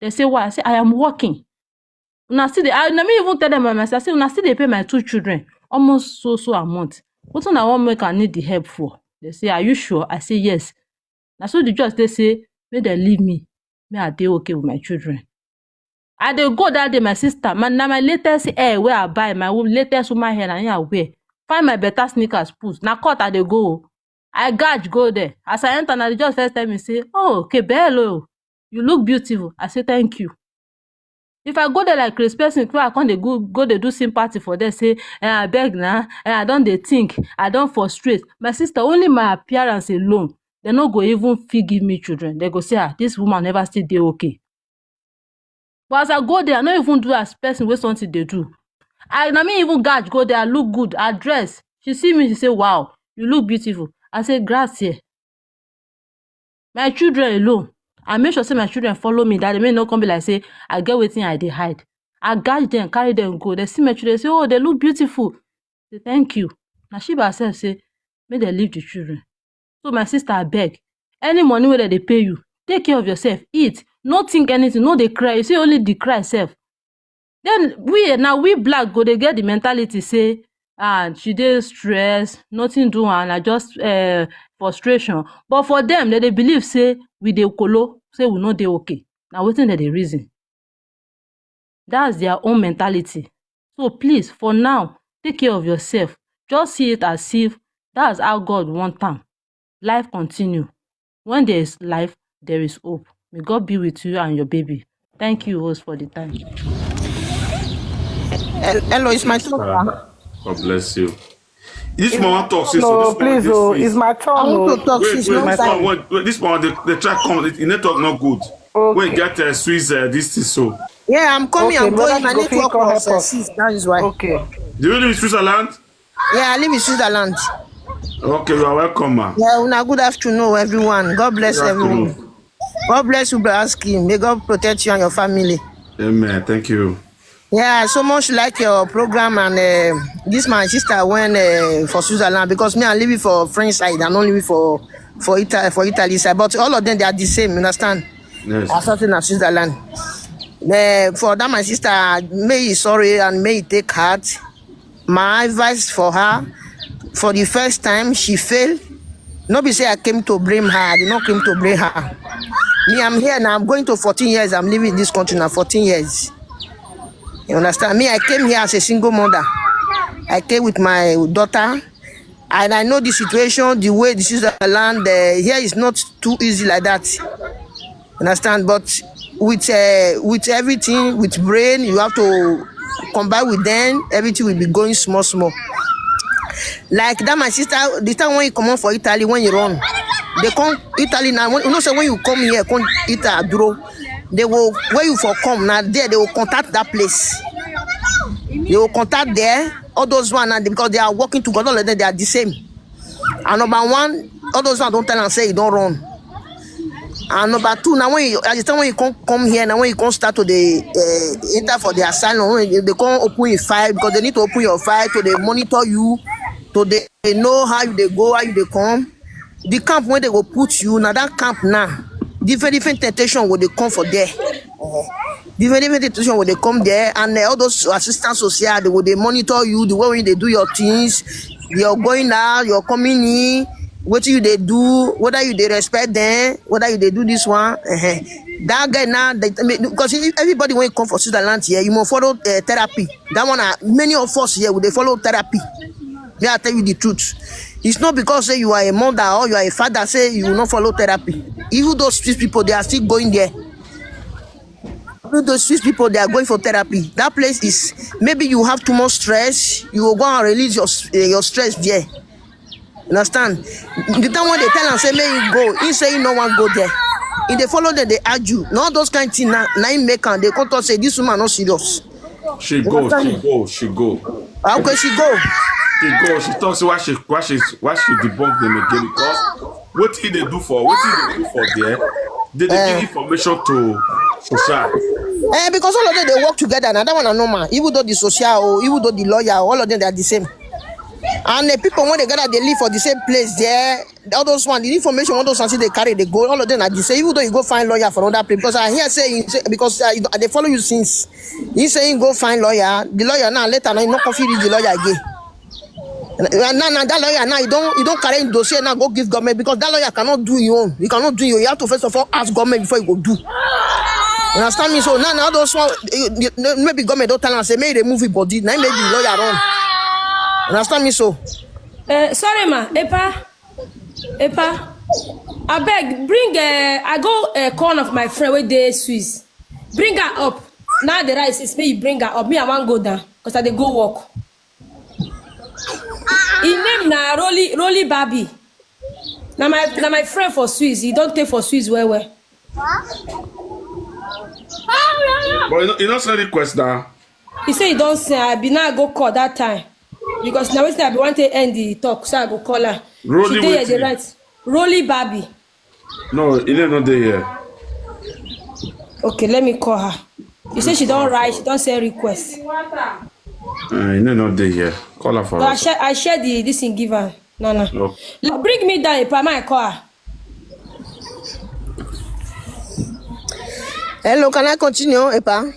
They say why? I say I am working. Una still I me even tell them by myself. I say una still they pay my 2 children almost so a month. What one I want make I need the help for? They say, are you sure? I say yes. Now so the judge they say, may they leave me. May I dey okay with my children. I dey go that day, my sister. My latest hair where I buy my latest woman hair and I wear. Find my better sneakers put. Now court I dey go. I gauge go there. As I enter, now the judge first time me say, oh, okay, bello. You look beautiful. I say thank you. If I go there like Chris person, I can't go they do sympathy for them, say, I beg now, I don't they think, I don't frustrate. My sister, only my appearance alone, they no go even give me children. They go say, this woman never still dey okay. But as I go there, I don't even do as person with something they do. I mean even gauge go there, I look good, I dress. She see me, she say, wow, you look beautiful. I say, grazie. My children alone. I make sure say my children follow me, that they may not come be like say, I get waiting I they hide. I guide them, carry them, go. They see my children, say, oh, they look beautiful. Say, thank you. Now she by herself say, may they leave the children. So my sister, I beg. Any money where they pay you, take care of yourself, eat, not think anything, no they cry. You see only the cry self. Then we black go, they get the mentality, say, she dey stress, nothing do, and I just frustration. But for them, they believe say we dey kolo, say we no dey okay. Now wetin they reason. That's their own mentality. So please, for now, take care of yourself. Just see it as if that's how God want them. Life continue. When there is life, there is hope. May God be with you and your baby. Thank you, host, for the time. Hello, it's my turn. God bless you. This man talks. No, please, it's my turn. I want to talk. Wait, this one, the track comes. The network not good. Okay. Wait, get Swiss this thing so. Yeah, I'm coming. Okay, I'm going. brother, My network go help was us. that is why. Okay. Do you live in Switzerland? Yeah, I live in Switzerland. Okay, you are welcome, man. Yeah, una good afternoon, everyone. God bless everyone. God bless you, Brasky. May God protect you and your family. Amen. Thank you. Yeah, I so much like your program, and this my sister went for Switzerland because me I'm living for French side and not living for Italy side. But all of them they are the same, you understand? Yes. As something as Switzerland. For that my sister, may he sorry and may he take heart. My advice for her, for the first time she failed. Nobody say I came to blame her. I did not come to blame her. Me, I'm here now. I'm going to 14 years. I'm living in this country now. 14 years. You understand me? I came here as a single mother. I came with my daughter, and I know the situation, the way this is the land. Here is not too easy like that. Understand? But with everything, with brain, you have to combine with them. Everything will be going small. Like that, my sister. The time when you come on for Italy, when you run, they come Italy now. You know, so when you come here, come Italy, bro. They will where you for come now. There, they will contact that place. They will contact there. All those one, and because they are working together, all of them, they are the same. And number one, all those one don't tell and say you don't run. And number two, now when you, at the time when you come here, now when you come start to the enter for the asylum, they come open your file because they need to open your file to they monitor you, to they know how they go, how they come. The camp when they go put you, now that camp now, different temptation will they come for there. Different temptation will they come there, and all those assistants social, they will they monitor you, the way when they do your things, you're going out, you're coming in. What you they do, whether you they respect them, whether you they do this one, that guy now, because everybody when you come for Switzerland here, you must follow therapy. That one, many of us here, they follow therapy. They will tell you the truth. It's not because say you are a mother or you are a father, say you will not follow therapy. Even those Swiss people, they are still going there. Even those Swiss people, they are going for therapy. That place is, maybe you have too much stress, you will go and release your stress there. Understand? The time when they tell and say, may you go, he say no one go there. If they follow them, they argue. Now those kind of things, now make and they come to say, this woman not serious. She go. Okay, she go. She talks why she debunk them again because what did they do for there? They give information to social. Because all of them they work together now. That one are normal. Even though the social, even though the lawyer, all of them they are the same. And the people when they gather, they live for the same place there. All those one, the information, all those ones they carry, they go. All of them are the same. Even though you go find lawyer for another place, because I hear say because they follow you since. He saying go find lawyer. The lawyer now later now you not confuse the lawyer again. Now that lawyer now you don't carry in dossier now go give government because that lawyer cannot do your own. You cannot do your. You have to first of all ask government before you go do. You understand me? So now those one maybe government don't tell and say maybe they move it body. Now maybe the lawyer run. Understand me so? Sorry ma, Epa, I beg, bring I go call of my friend with the Swiss. Bring her up. Now the rice is me, bring her up. Me, I want go down, because I dey go walk. His name na Rolly Baby. Now my friend for Swiss, he don't take for Swiss well. But you don't send request now. He say he don't say, I be now go call that time. Because now I be want to end the talk, so I go call her. Rolly she dey the right. Rolly Baby. No, he didn't know they here. Okay, let me call her. You say she don't write, she don't send request. He didn't know they here. Call her for us. I share this thing give her. No. Bring me down, Epa, I call her. Hello, can I continue, Epa?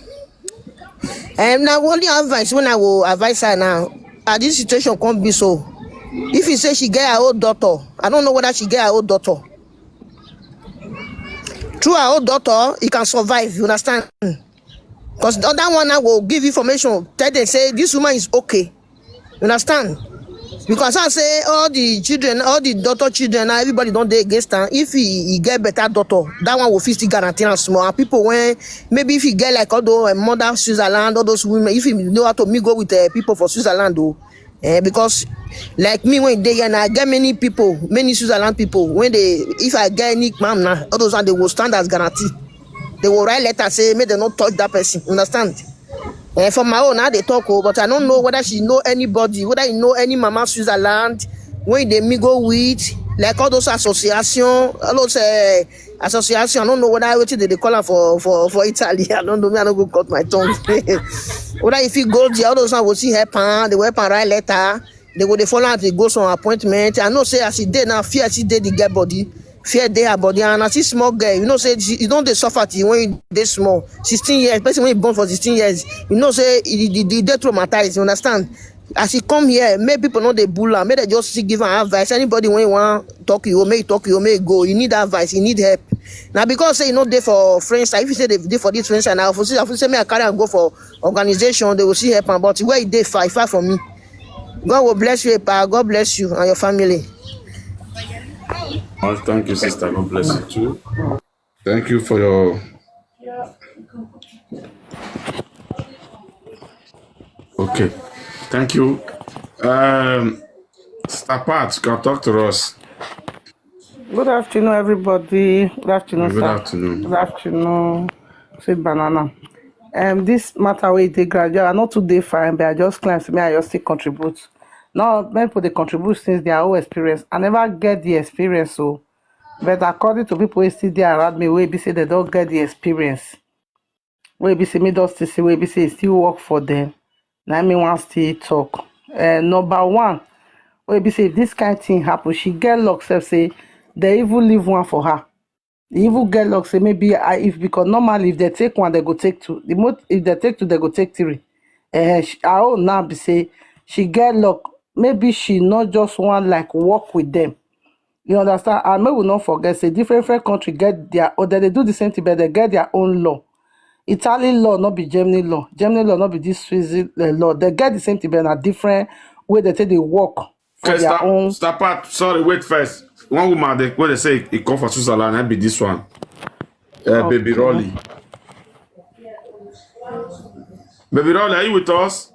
Now only advice when I will advise her now. This situation can't be so. If you say she get her old daughter, I don't know whether she get her old daughter. Through her old daughter, he can survive, you understand? Because the other one now will give information, tell them say this woman is okay. You understand? Because I say all the children, all the daughter children, everybody don't dey against her. If he get better daughter, that one will still guarantee and small. And people when maybe if he get like all those mother Switzerland, all those women, if he know how to go with people for Switzerland though. Because like me when they and I get many people, many Switzerland people, when they if I get any mom now, all those ones they will stand as guarantee. They will write letter say may they not touch that person. Understand? For my own, now they talk, but I don't know whether she know anybody, whether you know any mama Switzerland, when they mingle with, like all those association, all those association. I don't know whether they call her for Italy. I don't know. I don't go cut my tongue. Whether if you go there, all those ones will see her pan, they will write letter. They will follow her, they go some appointment. I know say as she did now, fear she did the girl body. Fear dey her body, and as a small girl, you know say you don't dey suffer till when you small. 16 years, person when you born for 16 years, you know say the dey traumatized. You understand? As he come here, make people know they bull am, make they just give am advice. Anybody when you want talk you, make go. You need advice, you need help. Now because say you know dey for friends, if you say they dey for this friends, and I say me I carry and go for organization, they will see help am. But where they far from me. God will bless you, Pa. God bless you and your family. Oh, thank you, sister. God bless you too. Thank you for your. Okay. Thank you. Sister Pat, you can talk to us. Good afternoon, everybody. Good afternoon, Good sir. afternoon. Good afternoon, sweet banana. This matter where they graduate, I not too dey fine, but I just claim to me I just still contribute. Now, many people they contribute since their own experience. I never get the experience, so. But according to people who still there around me, wey be say they don't get the experience. Wey be say me just still see, wey be say it still work for them. Now me want still talk. Number one, wey be say if this kind of thing happen, she get luck sef say they even leave one for her. The even get luck say maybe if because normally if they take one, they go take two. If they take two, they go take three. Her own now be say she get luck. Maybe she not just want like work with them. You understand? And may we not forget say different country get their or they do the same thing, but they get their own law. Italian law not be Germany law. Germany law not be this Swiss law. They get the same thing, but in a different way. They take they work for Okay, their own. stop Pat. Sorry, wait first. One woman, when they say it come for Switzerland, I be this one. Baby Rolly. Baby Rolly, are you with us?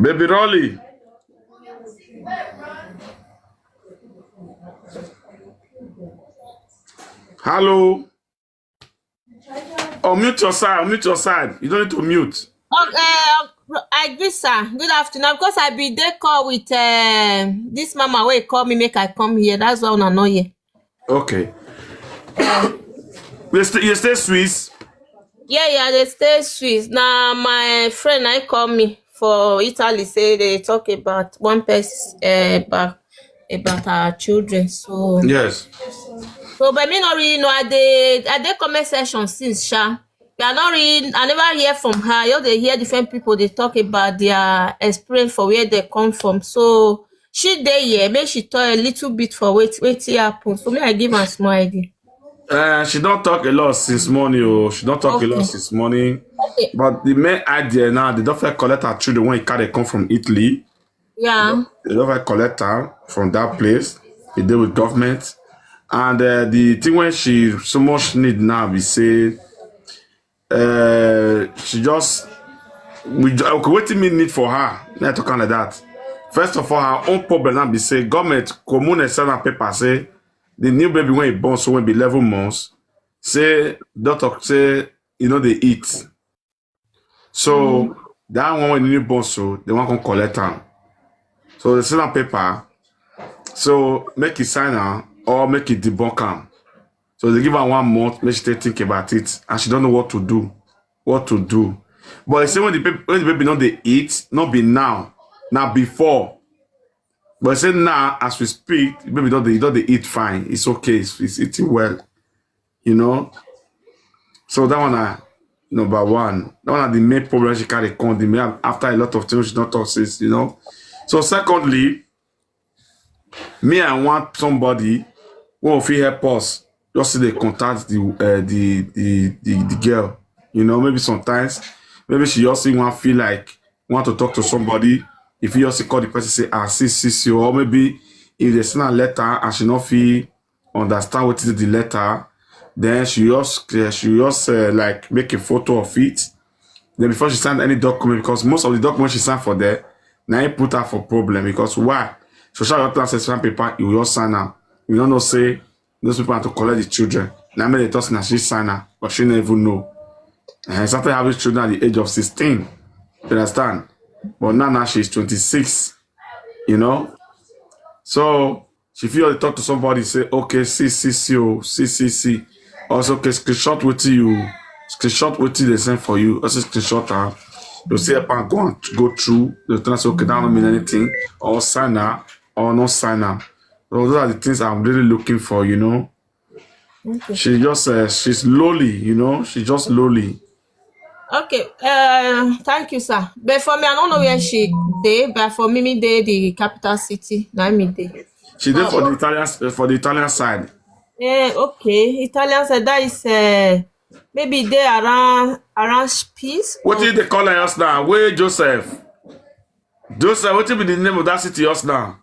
Baby Rolly. Hello. Oh, mute your side. Mute your side. You don't need to mute. I greet sir. Good afternoon. Because I be there call with this mama where call me make I come here. That's why I know here. Okay. You stay Swiss? Yeah, they stay Swiss. Now my friend I call me for Italy say they talk about one person about our children. So Yes. So but me not really know at the comment section since Sha. I never hear from her. You know, they hear different people they talk about their experience for where they come from. So she there here, maybe she talk a little bit for wait happen. So me I give her small idea. She don't talk a lot since morning. Oh, she don't talk a lot since morning. Okay. But the main idea now, they don't collect her children when they come from Italy. Yeah. They don't collect her from that place. They deal with government. And the thing when she so much need now, we say, she just, okay, what do you need for her? Let's talk like that. First of all, her own problem now be say, government, commune and send her paper, say, the new baby when it born, so when be 11 months, say, doctor say, you know, they eat. So, that one when the new born, so, they want to collect her. So, they send her paper, so, make it sign her, or make it debunk her. So, they give her 1 month, make she think about it, and she don't know what to do. What to do. But they say when the baby know they eat, not be now before. But say now, as we speak, the baby don't they eat fine. It's okay. It's eating well. You know? So that one number one. That one the main problem she carry come. After a lot of things she don't talk since, you know. So secondly, me I want somebody who will help us. Just see they contact the girl. You know, maybe sometimes, maybe she also want to talk to somebody. If you also call the person say, see, or maybe if they send a letter and she not feel understand what is the letter, then she just like make a photo of it. Then before she sign any document, because most of the documents she signed for there, now you put her for problem. Because why? Social worker assessment paper, you will just sign her. You don't know say those people have to collect the children. Now they talk that she sign her, but she never know. And started having children at the age of 16. You understand? But now she's 26. You know? So she feel they talk to somebody, say, okay, see. Also, okay, screenshot what they send for you. Also screenshot her. You see a pan go through. They'll tell us, okay, that don't mean anything. Or sign her, or no sign her. So those are the things I'm really looking for, you know. Okay. She just she's lowly, you know, she's just lowly. Okay, thank you, sir. But for me, I don't know where she dey, but for me dey the capital city. Now me dey. She did for the Italian side. Okay. Italian side, that is maybe they around peace. What did they call us now? Where Joseph? Joseph, what will be the name of that city us now?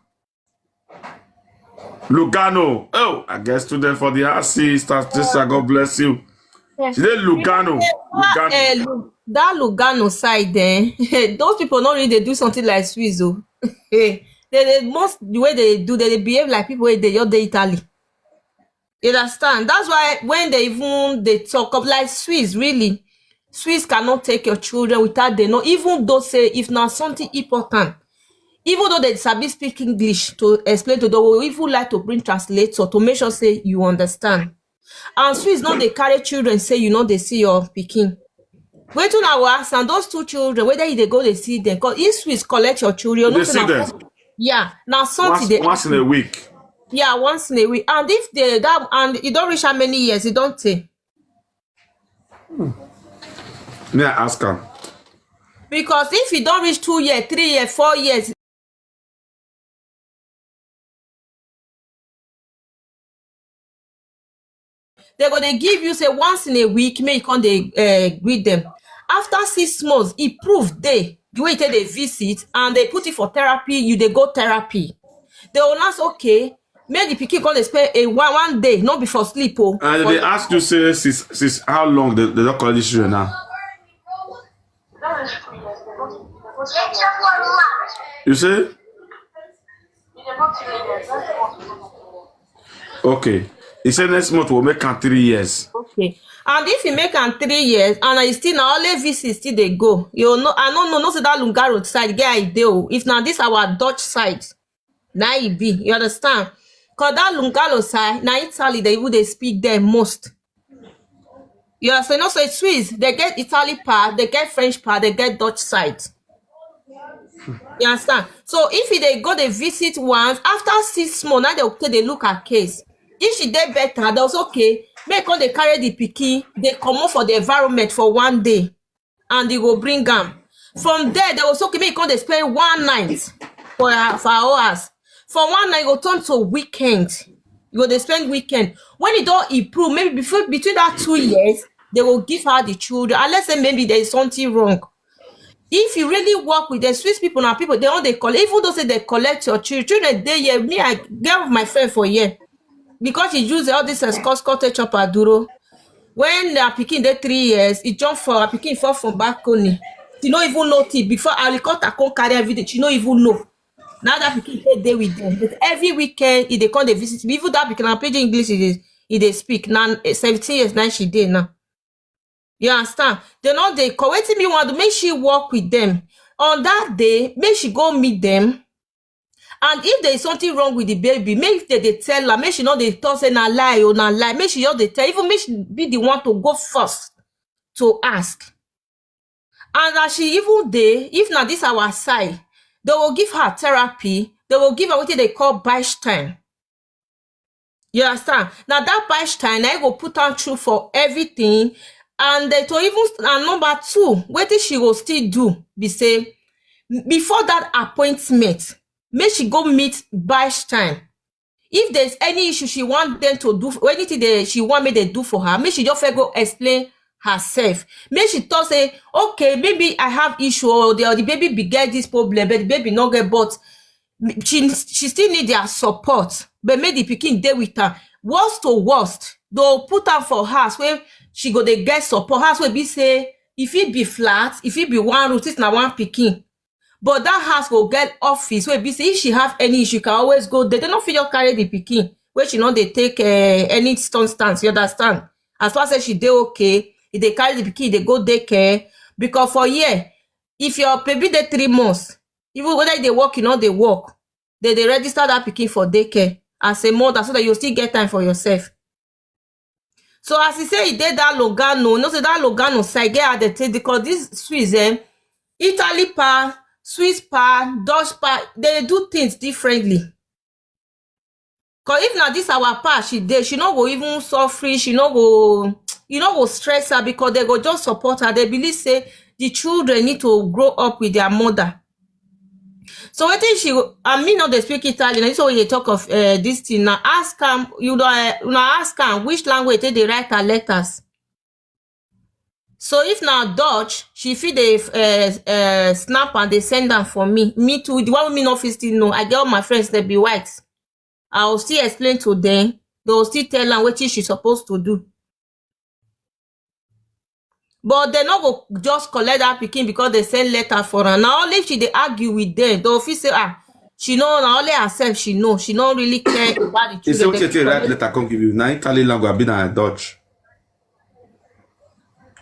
Lugano. Oh, I guess student for the RC statistician. God bless you. She did Lugano. That Lugano side there, those people not really they do something like Swiss. Oh. they most the way they do, they behave like people where they Italy. You understand? That's why when they talk of like Swiss, really, Swiss cannot take your children without they know. Even though say if not something important, even though they sabi speak English to explain to them, we will even like to bring translator to make sure say you understand. And Swiss not they carry children say you know they see your Pikin. Wait till I will ask and those two children whether they go they see them because if Swiss collect your children, They see them yeah, now something once in a week. Yeah, once in a week. And if they that and it don't reach how many years, it don't take. May I ask her? Because if you don't reach 2 years, 3 years, 4 years, they're gonna give you say once in a week, may you come they greet them. After 6 months, it proved the way they visit and they put it for therapy, you they go therapy. They will ask, okay, maybe the Pikin come spend a one day, not before sleep. Oh, And they ask you say since how long they don't collect these children now? You say? Okay. He said next month will make 3 years. Okay. And if you make 3 years and I still now only visit still they go. You know, I don't know, no say that Lungaro side get idea. If now this our Dutch side, now it be. You understand? Cause that Lungaro side, now Italy they even they speak there most. You understand? No, so it's Swiss, they get Italy part, they get French part, they get Dutch side. You understand? So if they go they visit once, after 6 months, now they look at case. If she did better, that's okay. Make when they carry the Pikin, they come out for the environment for 1 day and they go bring them. From there, they was okay, make when they spend 1 night for hours. For 1 night, go turn to weekend. You go they spend weekend. When it don't improve, maybe between that 2 years, they will give her the children. Unless say maybe there is something wrong. If you really work with the Swiss people and people, they don't they collect, even though say they collect your children, they yeah, me, I get with my friend for a year. Because he use all this as Scottish chopper duro. When the Pikin dey 3 years, he jump for a Pikin fall from balcony. She don't even know it. Before I record I can't carry everything. She don't even know. Now that Pikin dey there with them. But every weekend, if they come they visit me, even that Pikin and pidgin English they speak. Now 17 years now she dey now. You understand? They know they correcting me want to make she work with them. On that day, make she go meet them. And if there is something wrong with the baby, make they tell her, make she know they talk say na lie or na lie, make she just they tell, even make she be the one to go first to ask. And as she even dey, if na this our side, they will give her therapy, they will give her what they call Beistein. You understand? Now that Beistein, I go put her through for everything. And to even and number 2, what she will still do be say before that appointment, make she go meet Beistein. If there's any issue she want them to do, anything she want me they do for her, make she just go explain herself. Make she talk say, okay, maybe I have issue or the baby be get this problem, but the baby not get, but she still need their support. But make the Pikin dey with her. Worst to worst, they'll put her for house where she go they get support. House will be say, if it be flat, if it be one room, it's na one Pikin. But that house will get office where be say if she have any issue, you can always go there. They don't feel carry the Pikin, where she know they take any stance. You understand? As far as she dey okay, if they carry the Pikin, they go daycare. Because for year, if your baby dey 3 months, even whether they work, you know they work, they register that Pikin for daycare as a mother so that you still get time for yourself. So as he say, he did that Lugano, no say that Lugano side get at the take because this Swiss, Italy part, Swiss part, Dutch part, they do things differently. Cause if now this our part, she no go even suffer, she no go go stress her because they go just support her. They believe say the children need to grow up with their mother. So I think me not dey speak Italian. So when you talk of this thing now, ask am, ask am which language they write her letters. So if now Dutch, she fit dey snap and they send them for me. Me too. The one me not fit still know. I get all my friends that be white. I will still explain to them. They will still tell her what she supposed to do. But they not go just collect that Pikin because they send letter for her. Now only if she they argue with them, they will say she know now only herself she know. She don't really care about the It's children. okay to write letter can't give you. Now Italian language be na Dutch.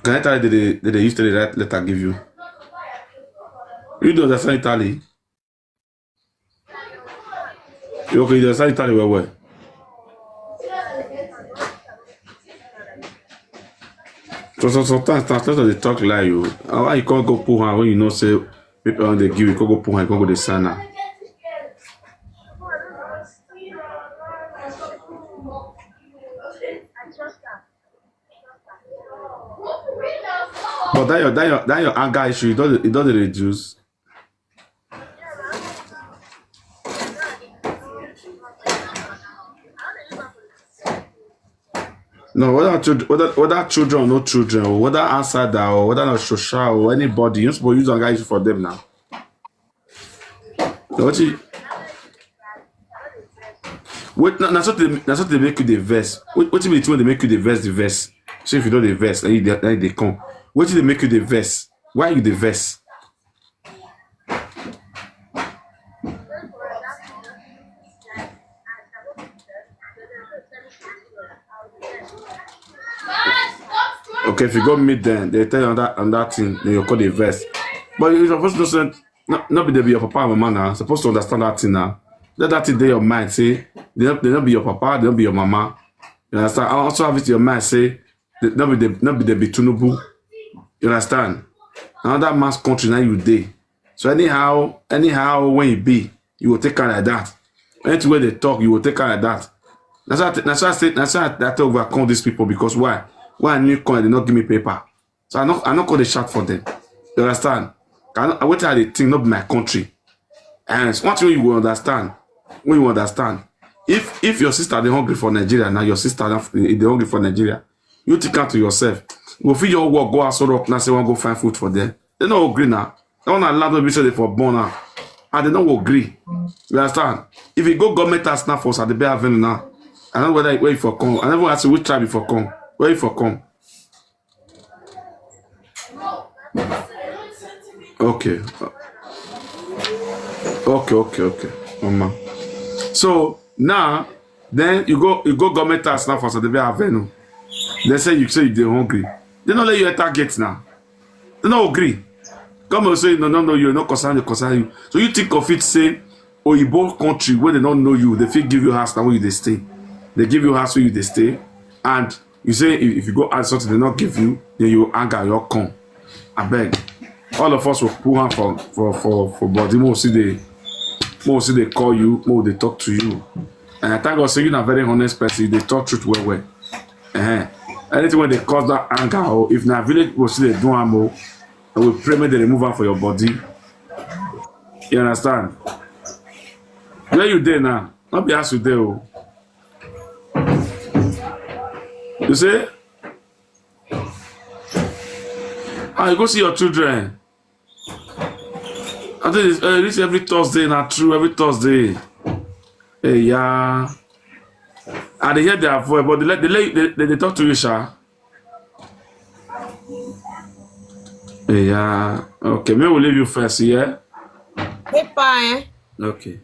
Can I tell you they used to write letter give you? You don't understand Italy? Okay, you understand Italy well. So sometimes they talk like you. Why you can't go pull her when you know say people when they give you can't go pull her, you can't go the sign her. But that your anger issue, it doesn't reduce. No, whether children or no children, or whether outsider or whether not social or anybody, you're supposed to use anger issue for them now. That's what they make you the verse. What you mean when they make you the verse? So if you don't the verse, then they come. What did they make you the verse? Why are you the verse? Okay, if you go meet them, they tell you on that thing, then you call the verse. But you're supposed to say, not be they be your papa and mama now. Supposed to understand that thing now. Let that thing in your mind say, they not be your papa, they don't be your mama. You understand? I also have it in your mind say, not be they be Tunubu. You understand? Another man's country now you day. So anyhow when you be, you will take care like that. Anything where they talk, you will take care like that. That's why I overcome these people because why? Why new coin they not give me paper? So I not call the shot for them. You understand? I wait till they think not be my country. And one thing you will understand. When you understand, if your sister they hungry for Nigeria now, your sister they hungry for Nigeria, you think out to yourself. Go feed your work, go out up now say want go find food for them. They don't agree now. They want to allow them to say they for born now, and they don't agree. You understand? If you go government as now for us at the Bay Avenue now, I don't know whether where you for come. I never ask you which tribe you for come. Where you for come? Okay. Mama. So now, then you go government tax now for Saturday Avenue. They say you they're hungry. They don't let you enter gates now. They don't agree. Come and say no, you're not concerned you. So you think of it, say, Oyibo country where they don't know you, they feel give you house now where you they stay. They give you house where you they stay, and you say if you go add something they not give you, then you anger, you come. I beg. All of us will pull hand for body. More see they call you, more they talk to you. And I thank God say you're not very honest person, they talk truth well. Anything when they cause that anger, or if na village will see they do more, and we pray may they remove am for your body. You understand? Where you there now? Not be asked you there. Oh. You say? You go see your children. I think this every Thursday, not true, every Thursday. Hey, yeah. And they hear their voice, but they talk to you, Sha. Hey, yeah. Okay, maybe we'll leave you first, yeah? Paper, Okay.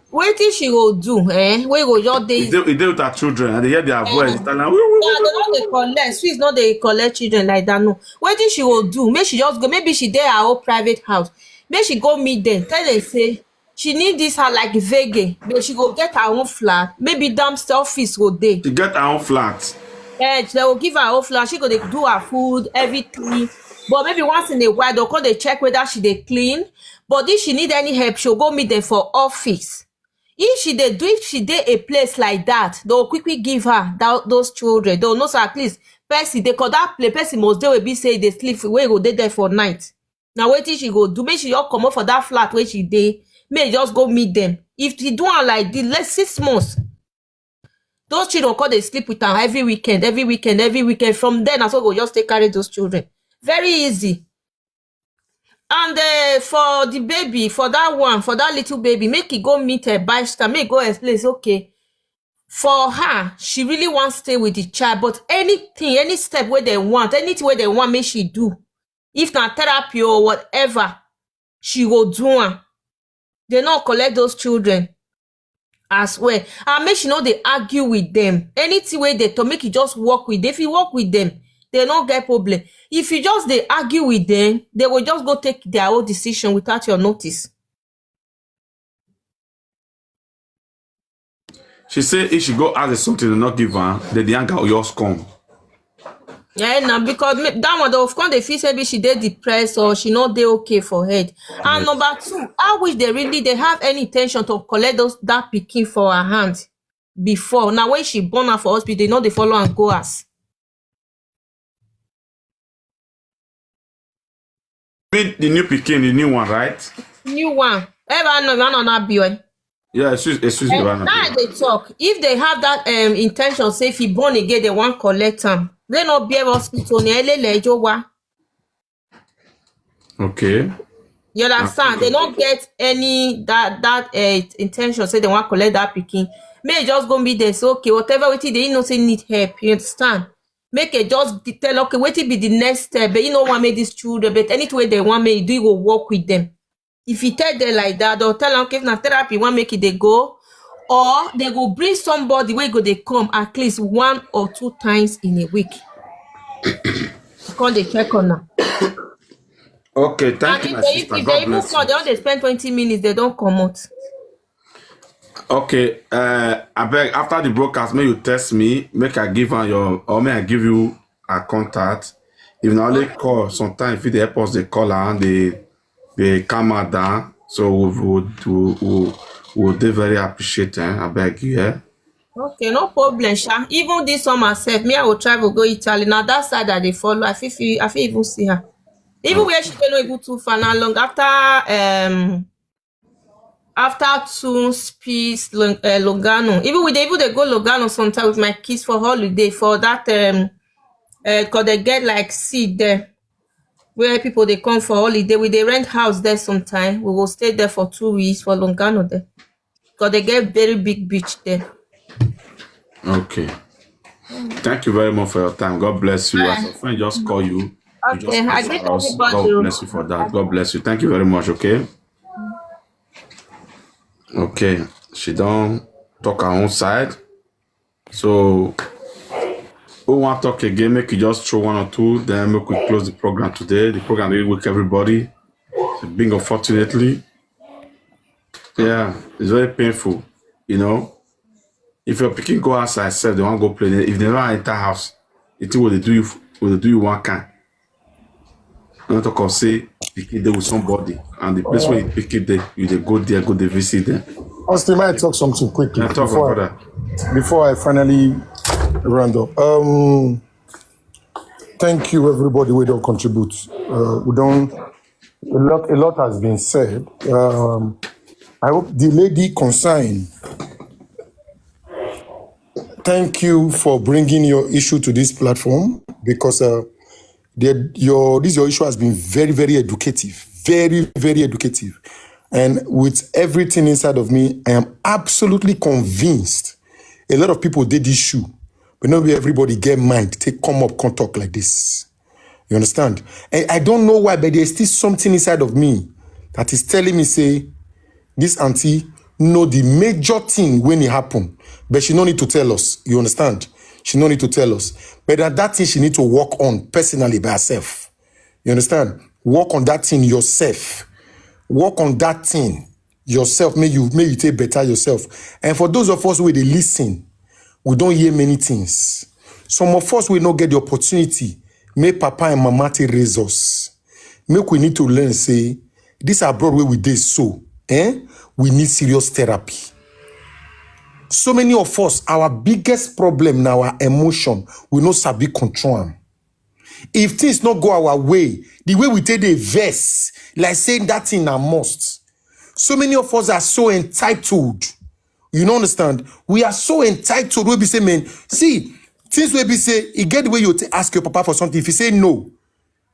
What did she go do, eh? We go your days. They deal with our children, and they hear their voice. Yeah, they not collect. Sweets not they collect children like that, no. What did she go do? Maybe she just go. Maybe she there her own private house. Maybe she go meet them. Tell them say she need this her like Vege. Maybe she go get her own flat. Maybe dumpster office go there. She get her own flat. Yeah, they will give her own flat. She go they do her food, everything. But maybe once in a while they'll call they check whether she they clean. But if she need any help, she'll go meet them for office. If she did a place like that, they'll quickly give her those children. They'll know so at least person dey call that play person must dey wey be say dey sleep wey go dey there for night. Na wetin she go do? Make she just comot for that flat where she dey, make just go meet them. If she do am like this, let's 6 months. Those children come dey sleep with am every weekend. From then, na so go just take carry those children. Very easy. And for the baby, for that little baby, make he go meet her bystander, make he go explain, say, okay, for her, she really wants to stay with the child, but anything, any step where they want, anything where they want, make she do. If na therapy or whatever, she go do am. They not collect those children as well. And make she know they argue with them. Anything where they to make you just work with them. If you work with them, they don't get problem. If you just they argue with them, they will just go take their own decision without your notice. She said if she go ask something and not give her, then the anger will just come. Yeah, now because that one, of course, they feel maybe she dey depressed or she not dey okay for head. And number 2, I wish they have any intention to collect that pikin for her hand before. Now when she born her for hospital, they know they follow and go as. The new Pikin, the new one, right? New one. Ever know one on that boy? Yeah, it's the one. Now they talk. If they have that intention, say if he born again, they want collect him. They not be able hospital. Okay. You understand? They don't get any that intention. Say they want collect that Pikin. May just go be there. So okay, whatever they know say need help. You understand? Make it just tell okay, what will be the next step? But you know what make these children, but any way they want me do, you go work with them. If you tell them like that, they'll tell them okay, if na therapy want make it they go, or they go bring somebody where go they come at least 1 or 2 times in a week. Because they check on them. Okay, thank you, my sister. If God they even bless come, you. they only spend 20 minutes, they don't come out. Okay, I beg after the broadcast, may you text me, make I give her your, or may I give you a contact. If not only call, sometimes if they help us, they call her and they calm her down. So we'll they very appreciate it. I beg you, yeah. Okay, no problem, Sha. Even this summer self, me I will travel go Italy. Now that side that they follow, I feel even see her. Even where she don't even too far now long after 2 speeds Lugano. Even they go Lugano sometimes with my kids for holiday for that cause they get like seed there where people they come for holiday. We they rent house there sometime. We will stay there for 2 weeks for Lugano there. Cause they get very big beach there. Okay. Thank you very much for your time. God bless you. As a friend just call you. Okay, I get everybody. God bless you for that. God bless you. Thank you very much, okay? Okay. She don't talk her own side. So who want to talk again? Make you just throw 1 or 2, then make we close the program today. The program will work everybody. So being unfortunately. Yeah, it's very painful, you know. If your Pikin go outside, say they want to go play. If they don't enter house, it's what they do you one kind. You want to come say Pikin there with somebody, and the place where you pick it there, you they go there, go they visit them. Austin, might talk something quickly Yeah, talk about that. before I finally round up. Thank you, everybody. We don't contribute. We don't. A lot has been said. I hope the lady concerned. Thank you for bringing your issue to this platform because your issue has been very, very educative, very, very educative. And with everything inside of me, I am absolutely convinced a lot of people did this issue, but not everybody get mind, come up, come talk like this. You understand? And I don't know why, but there's still something inside of me that is telling me, say, this auntie know the major thing when it happened, but she no need to tell us. You understand? She no need to tell us. But that thing she need to work on personally by herself. You understand? Work on that thing yourself. Work on that thing yourself. May you take better yourself. And for those of us who they listen, we don't hear many things. Some of us will not get the opportunity. May Papa and Mama to raise us. Make we need to learn, say, this abroad where we did so. We need serious therapy. So many of us, our biggest problem now, our emotion, we no sabi control them. If things not go our way, the way we take the verse, like saying that thing a must. So many of us are so entitled. You don't understand? We are so entitled. We be say, man, see, things we be say, you get the way you ask your papa for something. If you say no,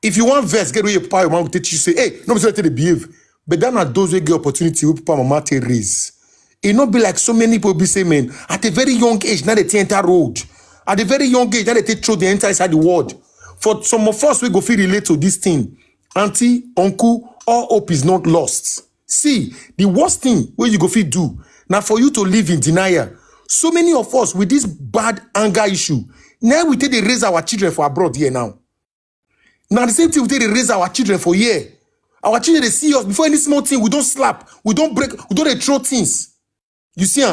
if you want verse, get the way your papa, your mom will teach you, say, hey, no, so they behave. But then at those we get opportunity, we papa, mama, take raise. It not be like so many people be say, man, at a very young age, now they take enter road. At a very young age, now they take throw the enter inside the world. For some of us, we go feel relate to this thing. Auntie, uncle, all hope is not lost. See, the worst thing where you go feel do, now for you to live in denial. So many of us with this bad anger issue, now we take they raise our children for abroad here now. Now the same thing we take they raise our children for here. Our children, they see us, before any small thing, we don't slap, we don't break, we don't they throw things. You see,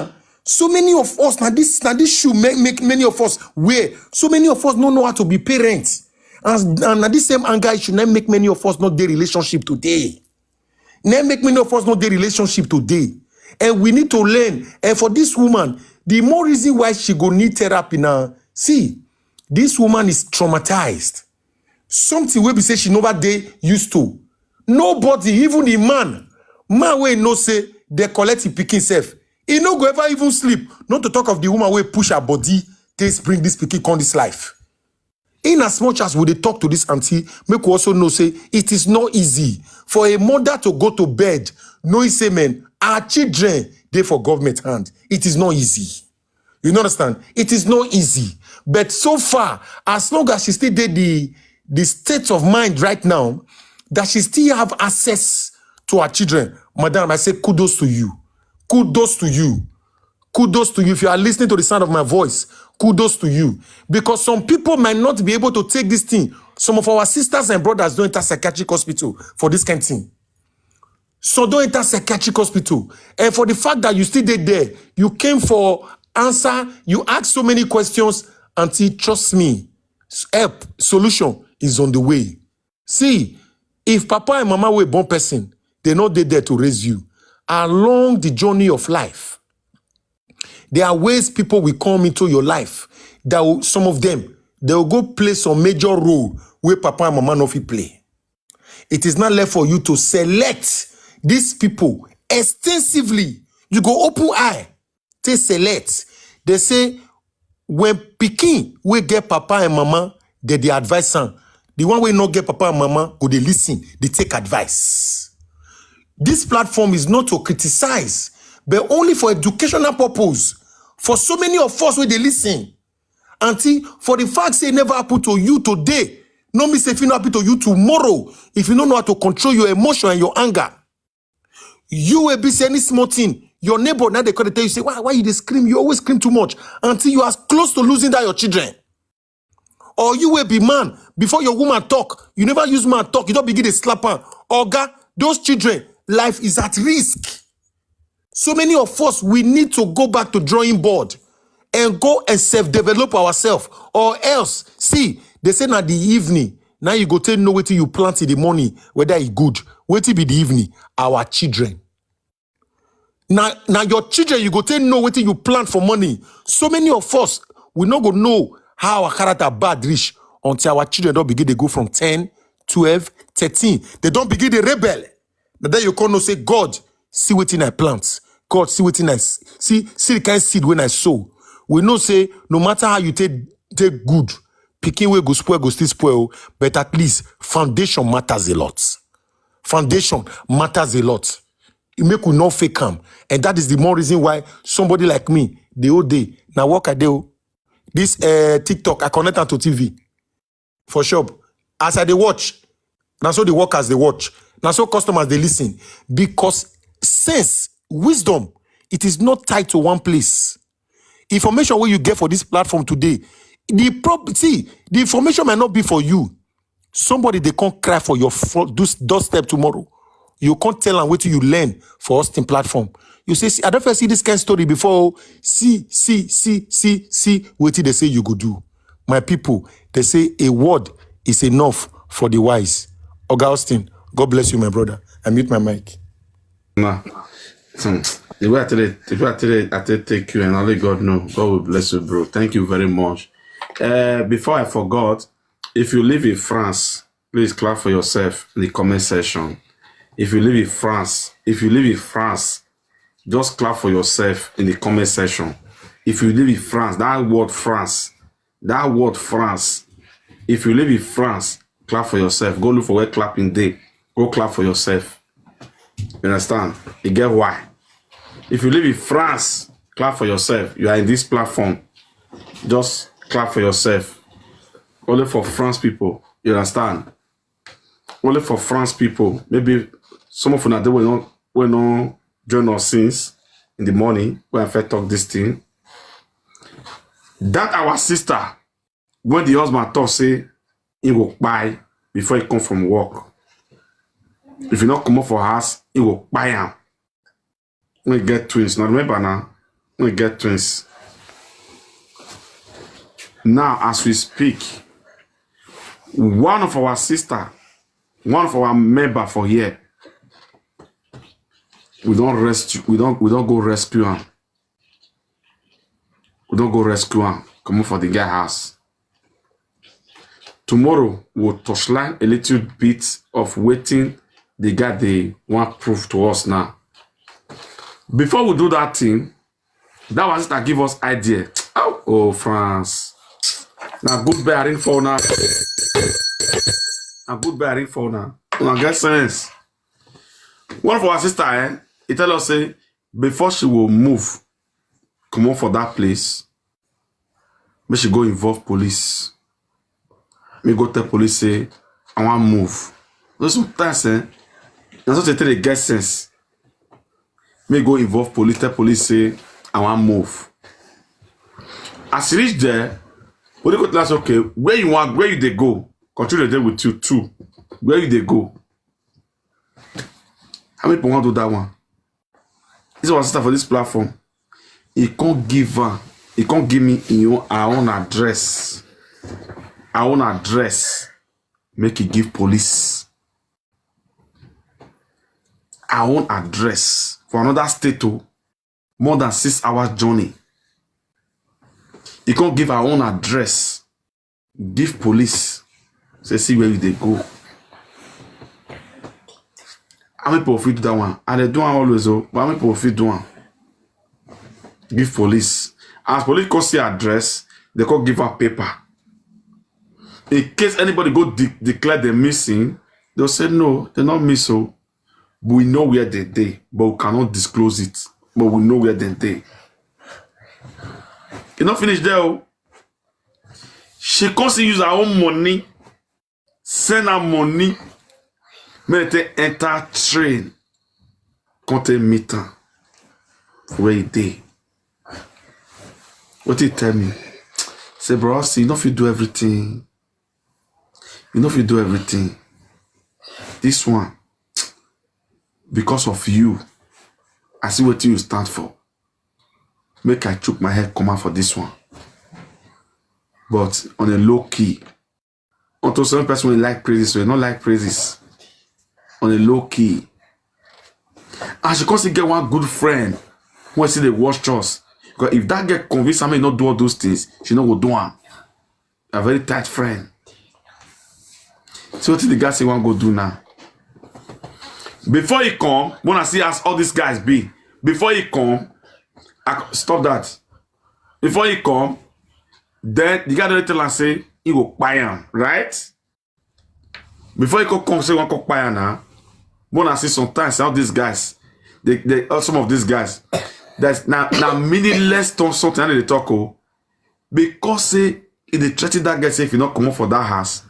so many of us, now this should make many of us wear. So many of us don't know how to be parents. And this same anger issue now make many of us not their relationship today. Now make many of us not their relationship today. And we need to learn. And for this woman, the more reason why she go need therapy now. See, this woman is traumatized. Something where we say she never dey used to. Nobody, even the man wey no say they collect the pikin self. He no go ever even sleep. Not to talk of the woman wey push her body to bring this pikin on this life. In as much as we dey talk to this auntie, make we also know say it is not easy for a mother to go to bed knowing say, man, our children dey for government hand. It is not easy. You understand? It is not easy. But so far, as long as she still did the state of mind right now, that she still have access to her children, madam, I say kudos to you. Kudos to you. Kudos to you. If you are listening to the sound of my voice, kudos to you. Because some people might not be able to take this thing. Some of our sisters and brothers don't enter psychiatric hospital for this kind of thing. So don't enter psychiatric hospital. And for the fact that you still did there, you came for answer, you asked so many questions until, trust me, help, solution is on the way. See, if papa and mama were a born person, they're not there to raise you. Along the journey of life, there are ways people will come into your life that will, some of them, they will go play some major role where papa and mama no fit play. It is not left for you to select these people extensively. You go open eye, they select. They say, when Pikin we get papa and mama, they advise them. The one we not get papa and mama, go they listen, they take advice. This platform is not to criticize, but only for educational purpose. For so many of us where they listen. Auntie, for the fact say it never happened to you today, no mean say if it not happen to you tomorrow, if you don't know how to control your emotion and your anger, you will be saying any small thing. Your neighbor now they come and tell you, say, why you they scream? You always scream too much until you are close to losing that your children. Or you will be man, before your woman talk, you never use man talk, you don't begin to slap her. Oga, those children, life is at risk. So many of us, we need to go back to drawing board and go and self-develop ourselves. Or else, see, they say now the evening, now you go tell know what you plant in the morning, whether it's good. Wait till be the evening, our children. Now your children, you go tell know what you plant for money. So many of us, we not go know how our character bad reach until our children don't begin to go from 10, 12, 13. They don't begin to rebel. But then you can't know say, God, see what I plant. God, see what I see the kind of seed when I sow. We know say, no matter how you take good, Pikin will go still spoil, but at least foundation matters a lot. Foundation matters a lot. You make we not fake calm. And that is the more reason why somebody like me, the whole day, now work I do. This TikTok, I connect to TV. For sure. As I they watch, now so the workers they watch. Now so customers they listen. Because sense, wisdom, it is not tied to one place. Information where you get for this platform today, the information might not be for you. Somebody they can't cry for your doorstep tomorrow. You can't tell them what you learn for Austin platform. You say, I don't ever see this kind of story before. See, what they say you go do. My people, they say a word is enough for the wise. Oga Austin, God bless you, my brother. I mute my mic. Nah. The way I take you and only God know. God will bless you, bro. Thank you very much. Before I forgot, if you live in France, please clap for yourself in the comment section. If you live in France, just clap for yourself in the comment section. If you live in France, that word France, if you live in France, clap for yourself. Go look for where clapping day. Go clap for yourself. You understand? You get why? If you live in France, clap for yourself. You are in this platform. Just clap for yourself. Only for France people. You understand? Only for France people. Maybe some of you will not join us since in the morning when I first talk this thing. That our sister, when the husband talk, say he will buy before he come from work. If you not come up for house, he will buy him. We get twins. Now remember now, we get twins. Now as we speak, one of our sister, one of our member for here, we don't go rescue him. We don't go rescue him. Come for the guy house. Tomorrow we'll touchline a little bit of waiting the guy they want proof to us now. Before we do that thing, that was it that give us idea. Oh France. Now good bearing for now. Now good bearing for now. Now get sense. One of our sister, he tell us say before she will move, come on for that place, may she go involve police. Me go tell police say I want move. Those sometimes that's what they tell they get sense. Me go involve police, tell police say I want move. As you reach there, what they go tell us, okay, where you they go? Continue there with you too. Where you they go? How many people want to do that one? This was sister for this platform. He can't give me our own address. Our own address. Make it give police. Our own address for another state to more than 6 hours journey. He can't give our own address. Give police. Say see where they go. How many people fit do that one? And they do one always, but how many people fit do one? Give police. As police can see address, they can give her paper. In case anybody go declare them missing, they'll say no, they're not missing. But we know where they, but we cannot disclose it. But we know where they. You not finish there. She can't use her own money, send her money. Mais they enter train. Quand they meet her, where they. What he tell me? Say, bro, see, you know if you do everything. You know if you do everything. This one, because of you, I see what you stand for. Make I choke my head come out for this one. But on a low key. Until some person will like praises, so you not like praises. On a low key. And she constantly get one good friend who see they watch us. Because if that get convinced I may not do all those things, she not go do one. A very tight friend. So what did the guy say want go do now? Before he come, when I see as all these guys be, before he come, stop that. Before he come, then the guy tell and say he go buy him, right? Before he come say one go buy him now. When I see sometimes all these guys, they some of these guys, that's now meaningless something they talk because say if they threaten that guy say if you not come up for that house,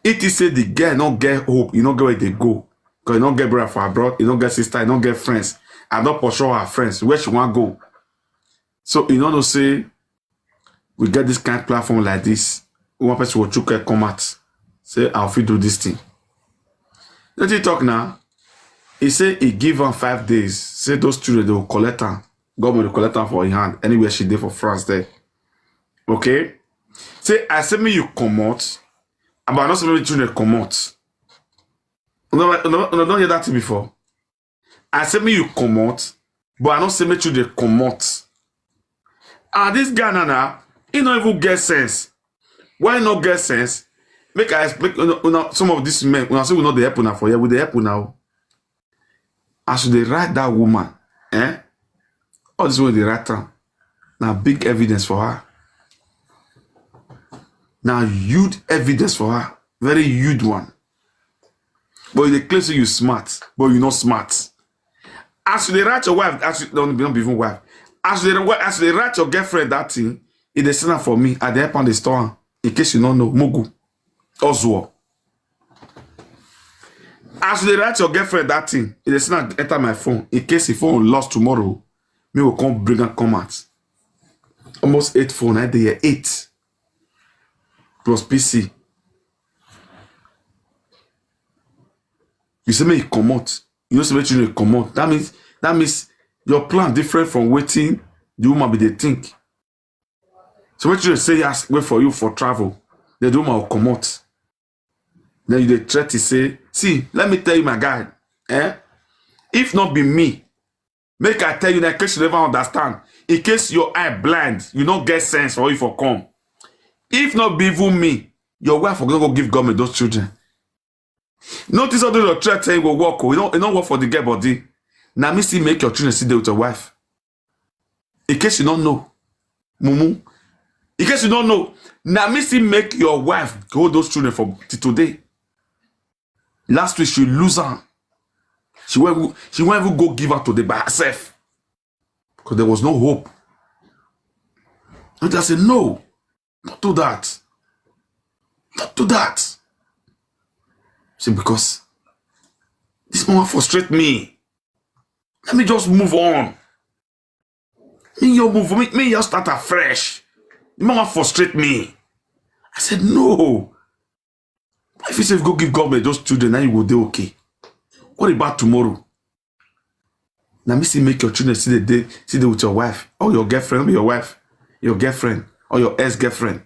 it is say the guy not get hope, you not get where they go. Because you don't get brother for abroad, you don't get sister, you don't get friends. I don't pursue her friends. Where she want go? So you know say we get this kind of platform like this. One person will choke come out. Say I'll fit do this thing. Let you talk now. He say he give her 5 days. Say those children they will collect her. Government will collect her for her hand. Anywhere she did for France there. Okay? Say I say me you come out. But not so many children come out. You don't hear that thing before. I say me you come out, but I don't say make you they come out. And this guy now, he don't even get sense. Why not get sense? Make I explain some of these men, when I say we not the help now for you, we the help now. As they write that woman, all this way they write down. Now big evidence for her. Now huge evidence for her. Very huge one. But they claim say you smart, but you're not smart. As they write your wife, as you don't even wife. As they write your girlfriend that thing, it is send for me at the help on the store. In case you don't know, Mugu. Oswald. As they write your girlfriend that thing, it is not enter my phone. In case the phone lost tomorrow, me will come bring and come out. Almost 8 phone, I day 8 plus PC. You say me you come out. You know say me you come out. That means your plan different from waiting the woman be they think. So what you say yes, wait for you for travel. The woman will come out. Then you try to say, see, let me tell you my guy. If not be me, make I tell you that in case you never understand. In case your eye blind, you don't get sense for you for come. If not be even me, your wife will go give government those children. Notice all those your saying will work. You don't work for the girl body. Now me still make your children sit there with your wife. In case you don't know, Mumu. In case you don't know, now me still make your wife hold those children for today. Last week she lose her. She won't even go give her today by herself. Because there was no hope. And I said, no, not do that. Not do that. See, because this woman frustrates me. Let me just move on. Me just start afresh. The mama frustrate me. I said, no. If you say go give government those children, then you will do okay. What about tomorrow? Now me see make your children see there with your wife, or your girlfriend, or your wife, your girlfriend, or your ex-girlfriend.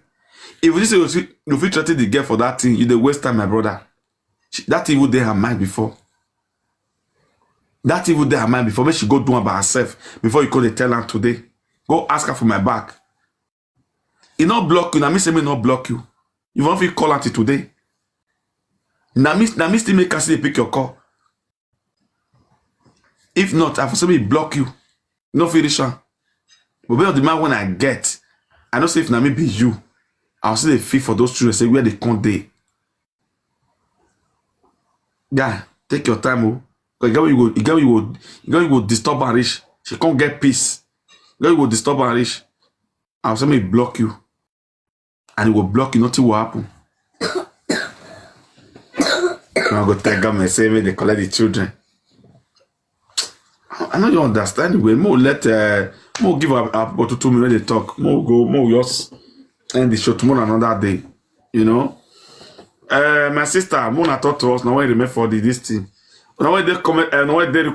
If you say you feel threaten the girl for that thing, you dey waste time, my brother. That evil dey her mind before. That evil dey her mind before. Make she go do it by herself before you go dey tell her today. Go ask her for my back. He not block you. Now me say me not block you. You won't feel call her today. Now me still make her see pick your call. If not, I for say me block you. No feel sure. But when the man when I get, I don't say if na me be you. I'll see the fee for those children. Say where they can't dey. Yeah, take your time, oh. Because you go disturb and reach. She can't get peace. You go disturb and reach. I'll say me block you. And it will block you, nothing will happen. I'm going to tell government, say, me, they collect the children. I know you understand the way. More give up about 2 minutes they talk. More yours. And the show tomorrow another day. You know? My sister, Mona talk to us, now I remember for this thing. Now they comment, now they